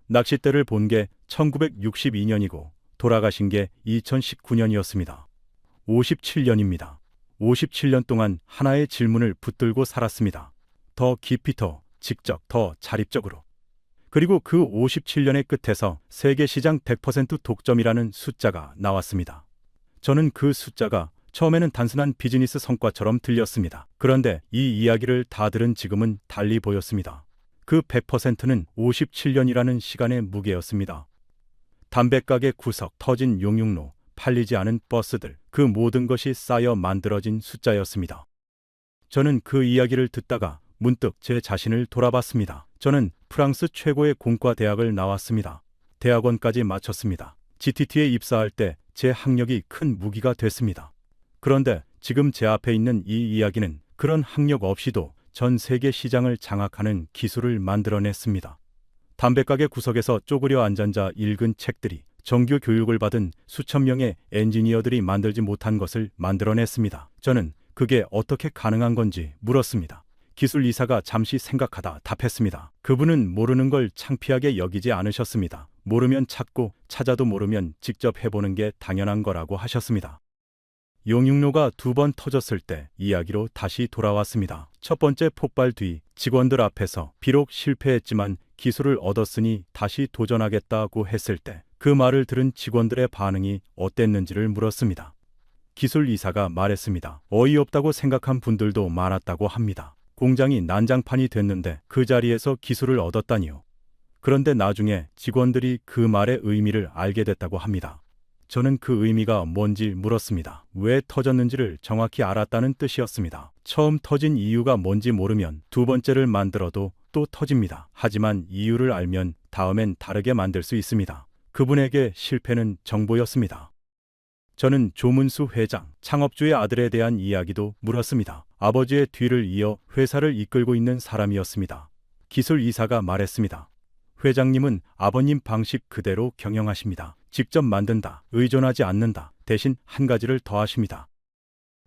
낚싯대를 본 게 1962년이고 돌아가신 게 2019년이었습니다. 57년입니다. 57년 동안 하나의 질문을 붙들고 살았습니다. 더 깊이, 더 직접, 더 자립적으로. 그리고 그 57년의 끝에서 세계시장 100% 독점이라는 숫자가 나왔습니다. 저는 그 숫자가 처음에는 단순한 비즈니스 성과처럼 들렸습니다. 그런데 이 이야기를 다 들은 지금은 달리 보였습니다. 그 100%는 57년이라는 시간의 무게였습니다. 담배가게 구석, 터진 용융로, 팔리지 않은 버스들, 그 모든 것이 쌓여 만들어진 숫자였습니다. 저는 그 이야기를 듣다가 문득 제 자신을 돌아봤습니다. 저는 프랑스 최고의 공과 대학을 나왔습니다. 대학원까지 마쳤습니다. GTT에 입사할 때 제 학력이 큰 무기가 됐습니다. 그런데 지금 제 앞에 있는 이 이야기는 그런 학력 없이도 전 세계 시장을 장악하는 기술을 만들어냈습니다. 담배가게 구석에서 쪼그려 앉아 읽은 책들이 정규 교육을 받은 수천 명의 엔지니어들이 만들지 못한 것을 만들어냈습니다. 저는 그게 어떻게 가능한 건지 물었습니다. 기술 이사가 잠시 생각하다 답했습니다. 그분은 모르는 걸 창피하게 여기지 않으셨습니다. 모르면 찾고 찾아도 모르면 직접 해보는 게 당연한 거라고 하셨습니다. 용융로가 2번 터졌을 때 이야기로 다시 돌아왔습니다. 첫 번째 폭발 뒤 직원들 앞에서 비록 실패했지만 기술을 얻었으니 다시 도전하겠다고 했을 때 그 말을 들은 직원들의 반응이 어땠는지를 물었습니다. 기술 이사가 말했습니다. 어이없다고 생각한 분들도 많았다고 합니다. 공장이 난장판이 됐는데 그 자리에서 기술을 얻었다니요. 그런데 나중에 직원들이 그 말의 의미를 알게 됐다고 합니다. 저는 그 의미가 뭔지 물었습니다. 왜 터졌는지를 정확히 알았다는 뜻이었습니다. 처음 터진 이유가 뭔지 모르면 두 번째를 만들어도 또 터집니다. 하지만 이유를 알면 다음엔 다르게 만들 수 있습니다. 그분에게 실패는 정보였습니다. 저는 조문수 회장, 창업주의 아들에 대한 이야기도 물었습니다. 아버지의 뒤를 이어 회사를 이끌고 있는 사람이었습니다. 기술 이사가 말했습니다. 회장님은 아버님 방식 그대로 경영하십니다. 직접 만든다, 의존하지 않는다. 대신 한 가지를 더하십니다.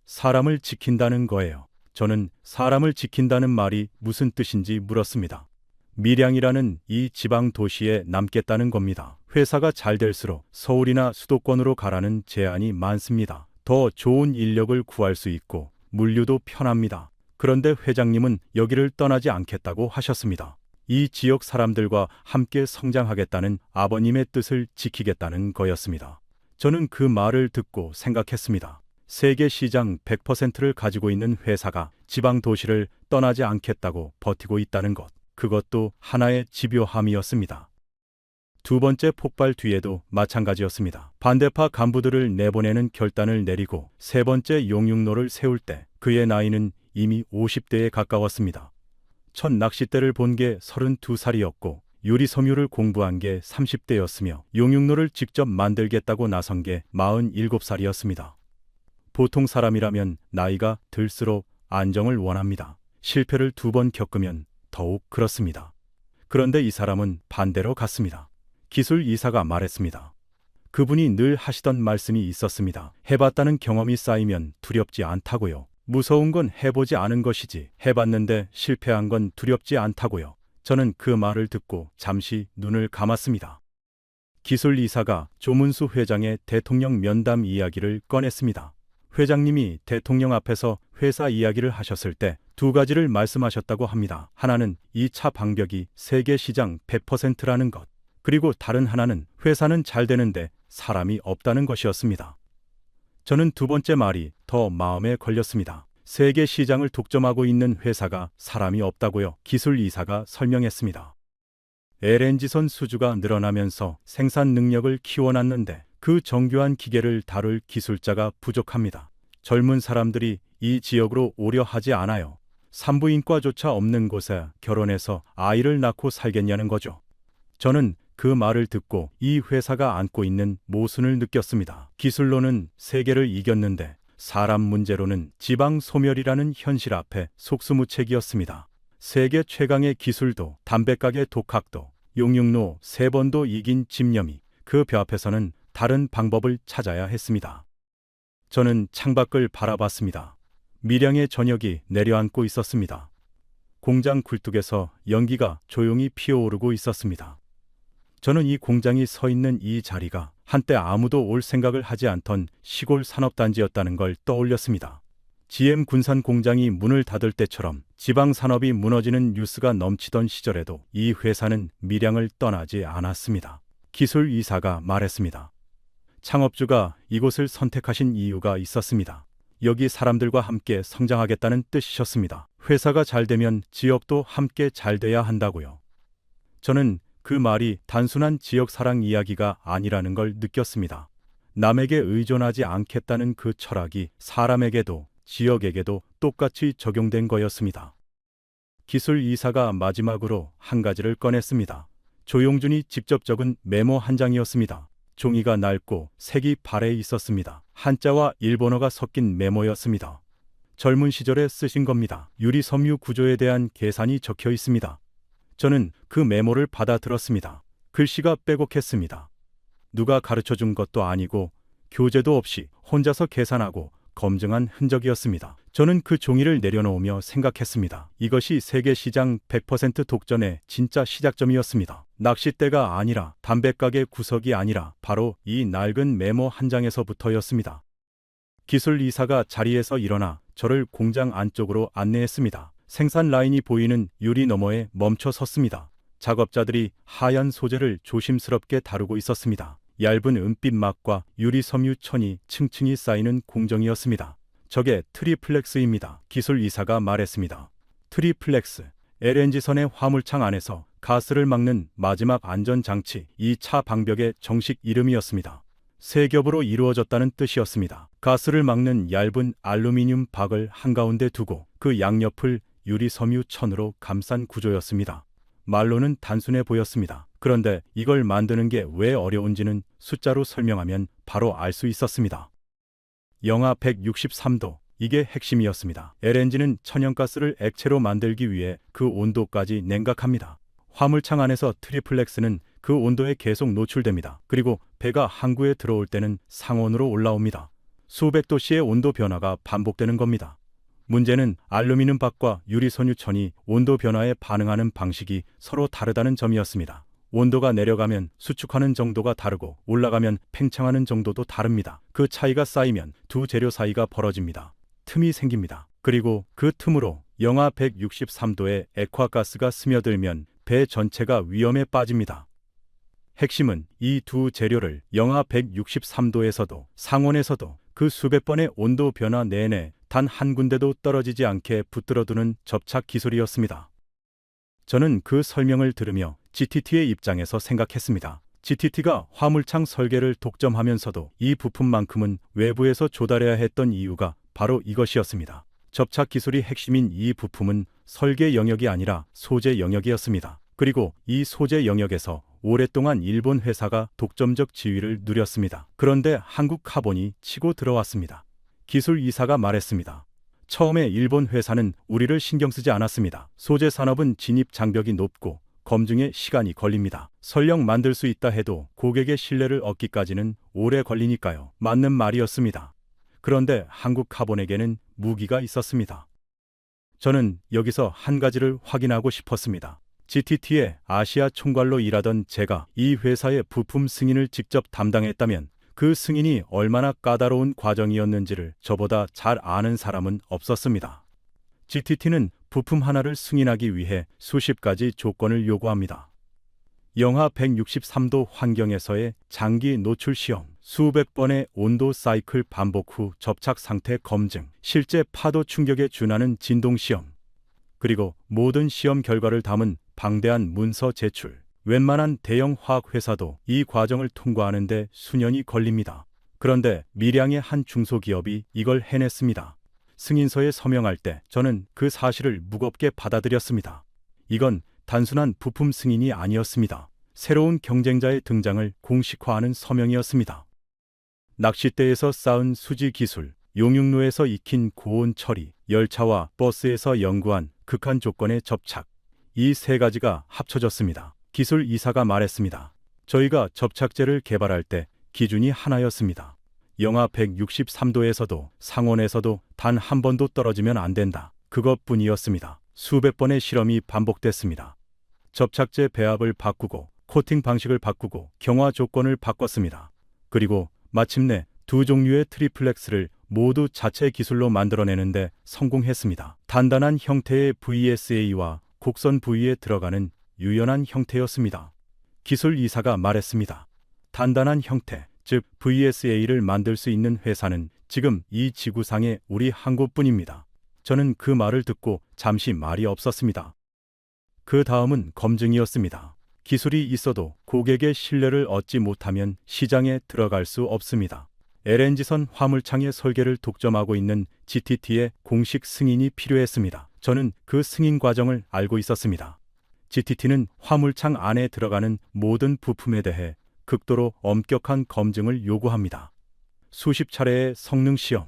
사람을 지킨다는 거예요. 저는 사람을 지킨다는 말이 무슨 뜻인지 물었습니다. 밀양이라는 이 지방 도시에 남겠다는 겁니다. 회사가 잘 될수록 서울이나 수도권으로 가라는 제안이 많습니다. 더 좋은 인력을 구할 수 있고 물류도 편합니다. 그런데 회장님은 여기를 떠나지 않겠다고 하셨습니다. 이 지역 사람들과 함께 성장하겠다는 아버님의 뜻을 지키겠다는 거였습니다. 저는 그 말을 듣고 생각했습니다. 세계 시장 100%를 가지고 있는 회사가 지방 도시를 떠나지 않겠다고 버티고 있다는 것. 그것도 하나의 집요함이었습니다. 두 번째 폭발 뒤에도 마찬가지였습니다. 반대파 간부들을 내보내는 결단을 내리고 세 번째 용융로를 세울 때 그의 나이는 이미 50대에 가까웠습니다. 첫 낚싯대를 본 게 32살이었고 유리섬유를 공부한 게 30대였으며 용융로를 직접 만들겠다고 나선 게 47살이었습니다. 보통 사람이라면 나이가 들수록 안정을 원합니다. 실패를 2번 겪으면 더욱 그렇습니다. 그런데 이 사람은 반대로 갔습니다. 기술 이사가 말했습니다. 그분이 늘 하시던 말씀이 있었습니다. 해봤다는 경험이 쌓이면 두렵지 않다고요. 무서운 건 해보지 않은 것이지 해봤는데 실패한 건 두렵지 않다고요. 저는 그 말을 듣고 잠시 눈을 감았습니다. 기술 이사가 조문수 회장의 대통령 면담 이야기를 꺼냈습니다. 회장님이 대통령 앞에서 회사 이야기를 하셨을 때 2가지를 말씀하셨다고 합니다. 하나는 2차 방벽이 세계 시장 100%라는 것. 그리고 다른 하나는 회사는 잘 되는데 사람이 없다는 것이었습니다. 저는 두 번째 말이 더 마음에 걸렸습니다. 세계 시장을 독점하고 있는 회사가 사람이 없다고요. 기술 이사가 설명했습니다. LNG선 수주가 늘어나면서 생산 능력을 키워놨는데 그 정교한 기계를 다룰 기술자가 부족합니다. 젊은 사람들이 이 지역으로 오려 하지 않아요. 산부인과조차 없는 곳에 결혼해서 아이를 낳고 살겠냐는 거죠. 저는 그 말을 듣고 이 회사가 안고 있는 모순을 느꼈습니다. 기술로는 세계를 이겼는데 사람 문제로는 지방 소멸이라는 현실 앞에 속수무책이었습니다. 세계 최강의 기술도 담배가게 독학도 용융로 3번도 이긴 집념이 그 벼 앞에서는 다른 방법을 찾아야 했습니다. 저는 창밖을 바라봤습니다. 밀양의 저녁이 내려앉고 있었습니다. 공장 굴뚝에서 연기가 조용히 피어오르고 있었습니다. 저는 이 공장이 서 있는 이 자리가 한때 아무도 올 생각을 하지 않던 시골 산업단지였다는 걸 떠올렸습니다. GM 군산 공장이 문을 닫을 때처럼 지방 산업이 무너지는 뉴스가 넘치던 시절에도 이 회사는 밀양을 떠나지 않았습니다. 기술 이사가 말했습니다. 창업주가 이곳을 선택하신 이유가 있었습니다. 여기 사람들과 함께 성장하겠다는 뜻이셨습니다. 회사가 잘 되면 지역도 함께 잘 돼야 한다고요. 저는 그 말이 단순한 지역 사랑 이야기가 아니라는 걸 느꼈습니다. 남에게 의존하지 않겠다는 그 철학이 사람에게도 지역에게도 똑같이 적용된 거였습니다. 기술 이사가 마지막으로 한 가지를 꺼냈습니다. 조용준이 직접 적은 메모 한 장이었습니다. 종이가 낡고 색이 발해 있었습니다. 한자와 일본어가 섞인 메모였습니다. 젊은 시절에 쓰신 겁니다. 유리섬유 구조에 대한 계산이 적혀 있습니다. 저는 그 메모를 받아들었습니다. 글씨가 빼곡했습니다. 누가 가르쳐준 것도 아니고 교재도 없이 혼자서 계산하고 검증한 흔적이었습니다. 저는 그 종이를 내려놓으며 생각했습니다. 이것이 세계 시장 100% 독전의 진짜 시작점이었습니다. 낚싯대가 아니라 담배가게 구석이 아니라 바로 이 낡은 메모 한 장에서부터였습니다. 기술 이사가 자리에서 일어나 저를 공장 안쪽으로 안내했습니다. 생산 라인이 보이는 유리 너머에 멈춰 섰습니다. 작업자들이 하얀 소재를 조심스럽게 다루고 있었습니다. 얇은 은빛 막과 유리 섬유 천이 층층이 쌓이는 공정이었습니다. 저게 트리플렉스입니다. 기술 이사가 말했습니다. 트리플렉스, LNG선의 화물창 안에서 가스를 막는 마지막 안전장치, 2차 방벽의 정식 이름이었습니다. 세 겹으로 이루어졌다는 뜻이었습니다. 가스를 막는 얇은 알루미늄 박을 한가운데 두고 그 양옆을 유리 섬유 천으로 감싼 구조였습니다. 말로는 단순해 보였습니다. 그런데 이걸 만드는 게 왜 어려운지는 숫자로 설명하면 바로 알 수 있었습니다. 영하 163도, 이게 핵심이었습니다. LNG는 천연가스를 액체로 만들기 위해 그 온도까지 냉각합니다. 화물창 안에서 트리플렉스는 그 온도에 계속 노출됩니다. 그리고 배가 항구에 들어올 때는 상온으로 올라옵니다. 수백 도씨의 온도 변화가 반복되는 겁니다. 문제는 알루미늄 박과 유리 섬유천이 온도 변화에 반응하는 방식이 서로 다르다는 점이었습니다. 온도가 내려가면 수축하는 정도가 다르고 올라가면 팽창하는 정도도 다릅니다. 그 차이가 쌓이면 두 재료 사이가 벌어집니다. 틈이 생깁니다. 그리고 그 틈으로 영하 163도의 액화가스가 스며들면 배 전체가 위험에 빠집니다. 핵심은 이 두 재료를 영하 163도에서도 상온에서도 그 수백 번의 온도 변화 내내 단 한 군데도 떨어지지 않게 붙들어두는 접착 기술이었습니다. 저는 그 설명을 들으며 GTT의 입장에서 생각했습니다. GTT가 화물창 설계를 독점하면서도 이 부품만큼은 외부에서 조달해야 했던 이유가 바로 이것이었습니다. 접착 기술이 핵심인 이 부품은 설계 영역이 아니라 소재 영역이었습니다. 그리고 이 소재 영역에서 오랫동안 일본 회사가 독점적 지위를 누렸습니다. 그런데 한국 카본이 치고 들어왔습니다. 기술 이사가 말했습니다. 처음에 일본 회사는 우리를 신경 쓰지 않았습니다. 소재 산업은 진입 장벽이 높고 검증에 시간이 걸립니다. 설령 만들 수 있다 해도 고객의 신뢰를 얻기까지는 오래 걸리니까요. 맞는 말이었습니다. 그런데 한국 카본에게는 무기가 있었습니다. 저는 여기서 한 가지를 확인하고 싶었습니다. GTT의 아시아 총괄로 일하던 제가 이 회사의 부품 승인을 직접 담당했다면 그 승인이 얼마나 까다로운 과정이었는지를 저보다 잘 아는 사람은 없었습니다. GTT는 부품 하나를 승인하기 위해 수십 가지 조건을 요구합니다. 영하 163도 환경에서의 장기 노출 시험, 수백 번의 온도 사이클 반복 후 접착 상태 검증, 실제 파도 충격에 준하는 진동 시험, 그리고 모든 시험 결과를 담은 방대한 문서 제출. 웬만한 대형 화학회사도 이 과정을 통과하는데 수년이 걸립니다. 그런데 밀양의 한 중소기업이 이걸 해냈습니다. 승인서에 서명할 때 저는 그 사실을 무겁게 받아들였습니다. 이건 단순한 부품 승인이 아니었습니다. 새로운 경쟁자의 등장을 공식화하는 서명이었습니다. 낚싯대에서 쌓은 수지 기술, 용융로에서 익힌 고온 처리, 열차와 버스에서 연구한 극한 조건의 접착. 이 세 가지가 합쳐졌습니다. 기술 이사가 말했습니다. 저희가 접착제를 개발할 때 기준이 하나였습니다. 영하 163도에서도 상온에서도 단 한 번도 떨어지면 안 된다. 그것뿐이었습니다. 수백 번의 실험이 반복됐습니다. 접착제 배합을 바꾸고 코팅 방식을 바꾸고 경화 조건을 바꿨습니다. 그리고 마침내 두 종류의 트리플렉스를 모두 자체 기술로 만들어내는데 성공했습니다. 단단한 형태의 VSA와 곡선 부위에 들어가는 유연한 형태였습니다. 기술 이사가 말했습니다. 단단한 형태, 즉 VSA를 만들 수 있는 회사는 지금 이 지구상에 우리 한 곳뿐입니다. 저는 그 말을 듣고 잠시 말이 없었습니다. 그 다음은 검증이었습니다. 기술이 있어도 고객의 신뢰를 얻지 못하면 시장에 들어갈 수 없습니다. LNG선 화물창의 설계를 독점하고 있는 GTT의 공식 승인이 필요했습니다. 저는 그 승인 과정을 알고 있었습니다. GTT는 화물창 안에 들어가는 모든 부품에 대해 극도로 엄격한 검증을 요구합니다. 수십 차례의 성능 시험,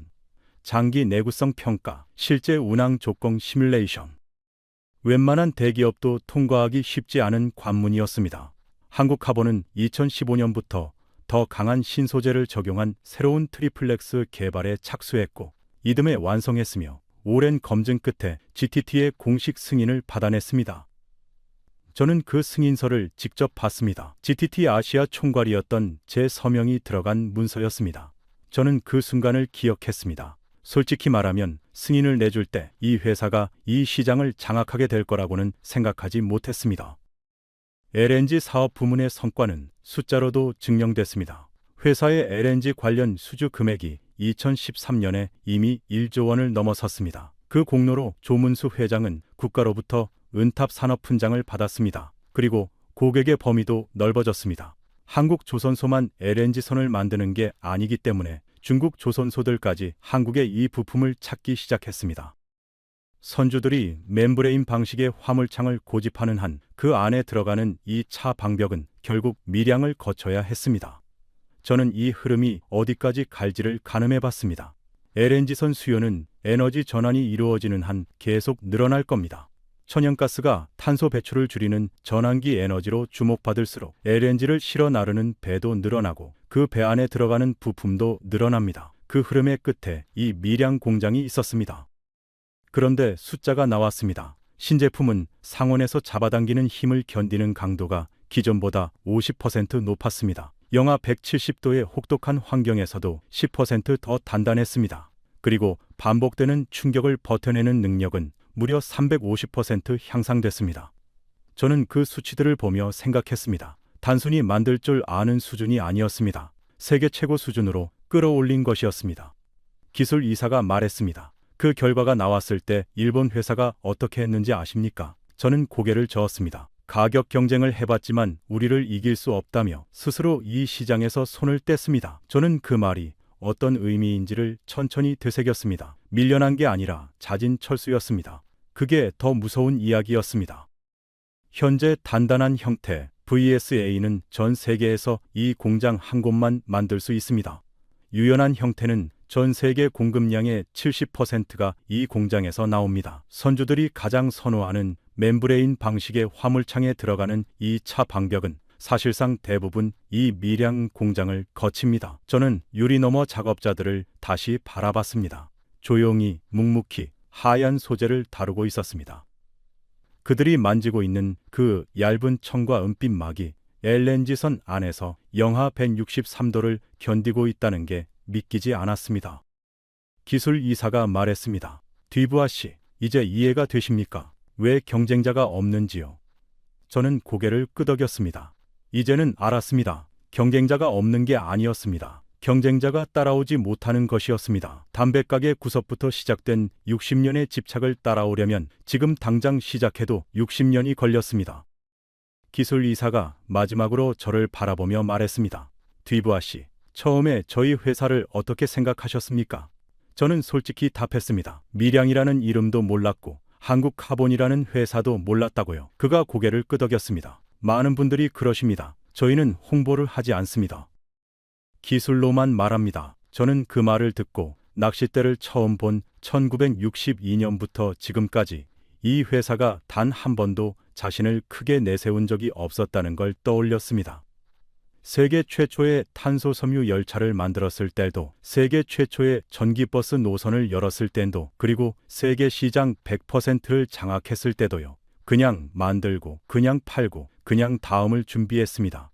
장기 내구성 평가, 실제 운항 조건 시뮬레이션. 웬만한 대기업도 통과하기 쉽지 않은 관문이었습니다. 한국화보는 2015년부터 더 강한 신소재를 적용한 새로운 트리플렉스 개발에 착수했고 이듬해 완성했으며 오랜 검증 끝에 GTT의 공식 승인을 받아냈습니다. 저는 그 승인서를 직접 봤습니다. GTT 아시아 총괄이었던 제 서명이 들어간 문서였습니다. 저는 그 순간을 기억했습니다. 솔직히 말하면 승인을 내줄 때 이 회사가 이 시장을 장악하게 될 거라고는 생각하지 못했습니다. LNG 사업 부문의 성과는 숫자로도 증명됐습니다. 회사의 LNG 관련 수주 금액이 2013년에 이미 1조 원을 넘어섰습니다. 그 공로로 조문수 회장은 국가로부터 은탑 산업훈장을 받았습니다. 그리고 고객의 범위도 넓어졌습니다. 한국 조선소만 LNG선을 만드는 게 아니기 때문에 중국 조선소들까지 한국의 이 부품을 찾기 시작했습니다. 선주들이 멤브레인 방식의 화물창을 고집하는 한 그 안에 들어가는 이 차 방벽은 결국 밀양을 거쳐야 했습니다. 저는 이 흐름이 어디까지 갈지를 가늠해 봤습니다. LNG선 수요는 에너지 전환이 이루어지는 한 계속 늘어날 겁니다. 천연가스가 탄소 배출을 줄이는 전환기 에너지로 주목받을수록 LNG를 실어 나르는 배도 늘어나고 그 배 안에 들어가는 부품도 늘어납니다. 그 흐름의 끝에 이 밀양 공장이 있었습니다. 그런데 숫자가 나왔습니다. 신제품은 상온에서 잡아당기는 힘을 견디는 강도가 기존보다 50% 높았습니다. 영하 170도의 혹독한 환경에서도 10% 더 단단했습니다. 그리고 반복되는 충격을 버텨내는 능력은 무려 350% 향상됐습니다. 저는 그 수치들을 보며 생각했습니다. 단순히 만들 줄 아는 수준이 아니었습니다. 세계 최고 수준으로 끌어올린 것이었습니다. 기술 이사가 말했습니다. 그 결과가 나왔을 때 일본 회사가 어떻게 했는지 아십니까? 저는 고개를 저었습니다. 가격 경쟁을 해봤지만 우리를 이길 수 없다며 스스로 이 시장에서 손을 뗐습니다. 저는 그 말이 어떤 의미인지를 천천히 되새겼습니다. 밀려난 게 아니라 자진 철수였습니다. 그게 더 무서운 이야기였습니다. 현재 단단한 형태 VSA는 전 세계에서 이 공장 한 곳만 만들 수 있습니다. 유연한 형태는 전 세계 공급량의 70%가 이 공장에서 나옵니다. 선주들이 가장 선호하는 멤브레인 방식의 화물창에 들어가는 이 차 방벽은 사실상 대부분 이 밀양 공장을 거칩니다. 저는 유리 너머 작업자들을 다시 바라봤습니다. 조용히 묵묵히 하얀 소재를 다루고 있었습니다. 그들이 만지고 있는 그 얇은 청과 은빛 막이 LNG선 안에서 영하 163도를 견디고 있다는 게 믿기지 않았습니다. 기술 이사가 말했습니다. 뒤부아 씨, 이제 이해가 되십니까? 왜 경쟁자가 없는지요? 저는 고개를 끄덕였습니다. 이제는 알았습니다. 경쟁자가 없는 게 아니었습니다. 경쟁자가 따라오지 못하는 것이었습니다. 담배가게 구석부터 시작된 60년의 집착을 따라오려면 지금 당장 시작해도 60년이 걸렸습니다. 기술 이사가 마지막으로 저를 바라보며 말했습니다. 뒤부아 씨, 처음에 저희 회사를 어떻게 생각하셨습니까? 저는 솔직히 답했습니다. 밀양이라는 이름도 몰랐고 한국카본이라는 회사도 몰랐다고요. 그가 고개를 끄덕였습니다. 많은 분들이 그러십니다. 저희는 홍보를 하지 않습니다. 기술로만 말합니다. 저는 그 말을 듣고 낚싯대를 처음 본 1962년부터 지금까지 이 회사가 단 한 번도 자신을 크게 내세운 적이 없었다는 걸 떠올렸습니다. 세계 최초의 탄소 섬유 열차를 만들었을 때도, 세계 최초의 전기버스 노선을 열었을 때도, 그리고 세계 시장 100%를 장악했을 때도요. 그냥 만들고, 그냥 팔고, 그냥 다음을 준비했습니다.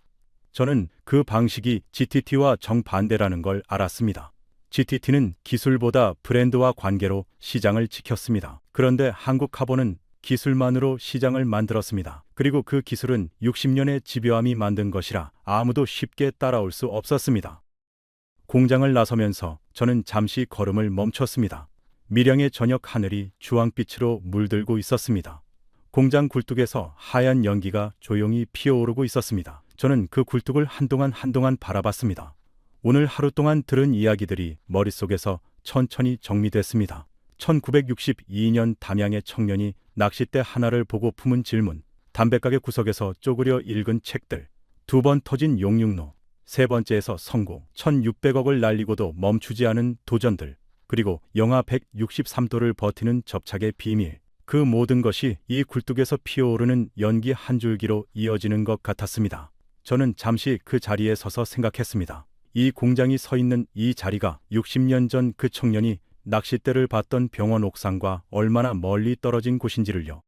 저는 그 방식이 GTT와 정반대라는 걸 알았습니다. GTT는 기술보다 브랜드와 관계로 시장을 지켰습니다. 그런데 한국카본은 기술만으로 시장을 만들었습니다. 그리고 그 기술은 60년의 집요함이 만든 것이라 아무도 쉽게 따라올 수 없었습니다. 공장을 나서면서 저는 잠시 걸음을 멈췄습니다. 밀양의 저녁 하늘이 주황빛으로 물들고 있었습니다. 공장 굴뚝에서 하얀 연기가 조용히 피어오르고 있었습니다. 저는 그 굴뚝을 한동안 바라봤습니다. 오늘 하루 동안 들은 이야기들이 머릿속에서 천천히 정리됐습니다. 1962년 담양의 청년이 낚싯대 하나를 보고 품은 질문, 담배가게 구석에서 쪼그려 읽은 책들, 2번 터진 용융로, 3번째에서 성공, 1600억을 날리고도 멈추지 않은 도전들, 그리고 영하 163도를 버티는 접착의 비밀. 그 모든 것이 이 굴뚝에서 피어오르는 연기 한 줄기로 이어지는 것 같았습니다. 저는 잠시 그 자리에 서서 생각했습니다. 이 공장이 서 있는 이 자리가 60년 전 그 청년이 낚싯대를 봤던 병원 옥상과 얼마나 멀리 떨어진 곳인지를요.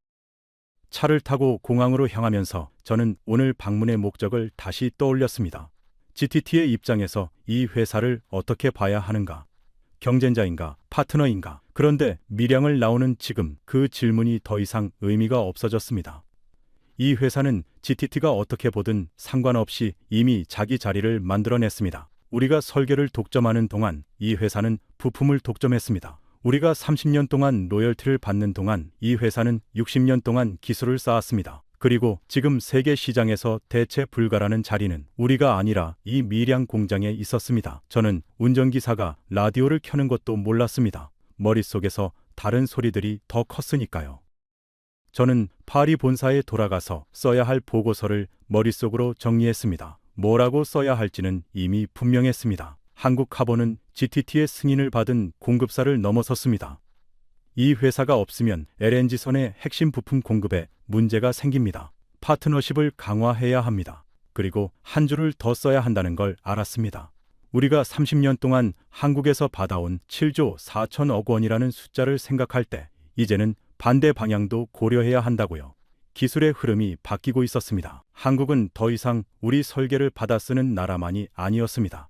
차를 타고 공항으로 향하면서 저는 오늘 방문의 목적을 다시 떠올렸습니다. GTT의 입장에서 이 회사를 어떻게 봐야 하는가? 경쟁자인가? 파트너인가? 그런데 밀양을 나오는 지금 그 질문이 더 이상 의미가 없어졌습니다. 이 회사는 GTT가 어떻게 보든 상관없이 이미 자기 자리를 만들어냈습니다. 우리가 설계를 독점하는 동안 이 회사는 부품을 독점했습니다. 우리가 30년 동안 로열티를 받는 동안 이 회사는 60년 동안 기술을 쌓았습니다. 그리고 지금 세계 시장에서 대체 불가라는 자리는 우리가 아니라 이 밀양 공장에 있었습니다. 저는 운전기사가 라디오를 켜는 것도 몰랐습니다. 머릿속에서 다른 소리들이 더 컸으니까요. 저는 파리 본사에 돌아가서 써야 할 보고서를 머릿속으로 정리했습니다. 뭐라고 써야 할지는 이미 분명했습니다. 한국카본은 GTT의 승인을 받은 공급사를 넘어섰습니다. 이 회사가 없으면 LNG선의 핵심 부품 공급에 문제가 생깁니다. 파트너십을 강화해야 합니다. 그리고 한 줄을 더 써야 한다는 걸 알았습니다. 우리가 30년 동안 한국에서 받아온 7조 4천억 원이라는 숫자를 생각할 때 이제는 반대 방향도 고려해야 한다고요. 기술의 흐름이 바뀌고 있었습니다. 한국은 더 이상 우리 설계를 받아 쓰는 나라만이 아니었습니다.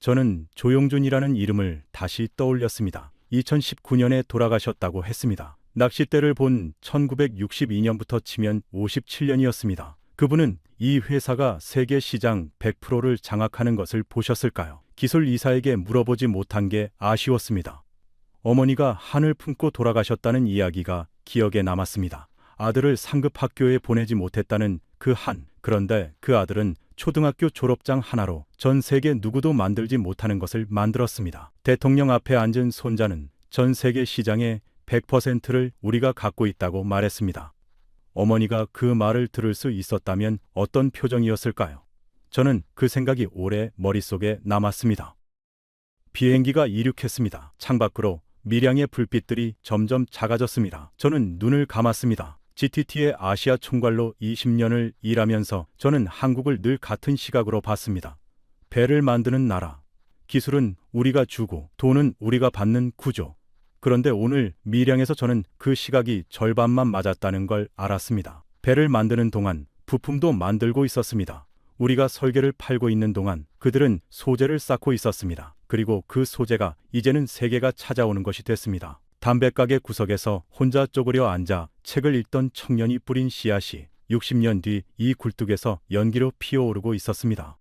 저는 조용준이라는 이름을 다시 떠올렸습니다. 2019년에 돌아가셨다고 했습니다. 낚싯대를 본 1962년부터 치면 57년이었습니다. 그분은 이 회사가 세계 시장 100%를 장악하는 것을 보셨을까요? 기술 이사에게 물어보지 못한 게 아쉬웠습니다. 어머니가 한을 품고 돌아가셨다는 이야기가 기억에 남았습니다. 아들을 상급 학교에 보내지 못했다는 그 한. 그런데 그 아들은 초등학교 졸업장 하나로 전 세계 누구도 만들지 못하는 것을 만들었습니다. 대통령 앞에 앉은 손자는 전 세계 시장의 100%를 우리가 갖고 있다고 말했습니다. 어머니가 그 말을 들을 수 있었다면 어떤 표정이었을까요? 저는 그 생각이 오래 머릿속에 남았습니다. 비행기가 이륙했습니다. 창밖으로 밀양의 불빛들이 점점 작아졌습니다. 저는 눈을 감았습니다. GTT의 아시아 총괄로 20년을 일하면서 저는 한국을 늘 같은 시각으로 봤습니다. 배를 만드는 나라, 기술은 우리가 주고 돈은 우리가 받는 구조. 그런데 오늘 밀양에서 저는 그 시각이 절반만 맞았다는 걸 알았습니다. 배를 만드는 동안 부품도 만들고 있었습니다. 우리가 설계를 팔고 있는 동안 그들은 소재를 쌓고 있었습니다. 그리고 그 소재가 이제는 세계가 찾아오는 것이 됐습니다. 담배가게 구석에서 혼자 쪼그려 앉아 책을 읽던 청년이 뿌린 씨앗이 60년 뒤 이 굴뚝에서 연기로 피어오르고 있었습니다.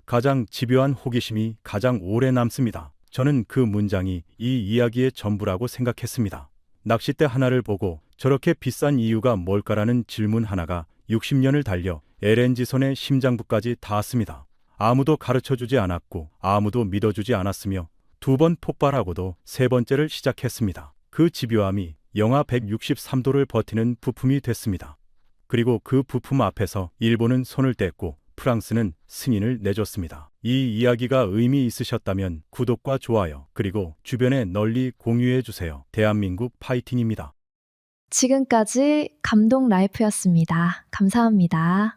가장 집요한 호기심이 가장 오래 남습니다. 저는 그 문장이 이 이야기의 전부라고 생각했습니다. 낚싯대 하나를 보고 저렇게 비싼 이유가 뭘까라는 질문 하나가 60년을 달려 LNG선의 심장부까지 닿았습니다. 아무도 가르쳐주지 않았고 아무도 믿어주지 않았으며 두 번 폭발하고도 세 번째를 시작했습니다. 그 집요함이 영하 163도를 버티는 부품이 됐습니다. 그리고 그 부품 앞에서 일본은 손을 뗐고 프랑스는 승인을 내줬습니다. 이 이야기가 의미 있으셨다면 구독과 좋아요, 그리고 주변에 널리 공유해 주세요. 대한민국 파이팅입니다. 지금까지 감동 라이프였습니다. 감사합니다.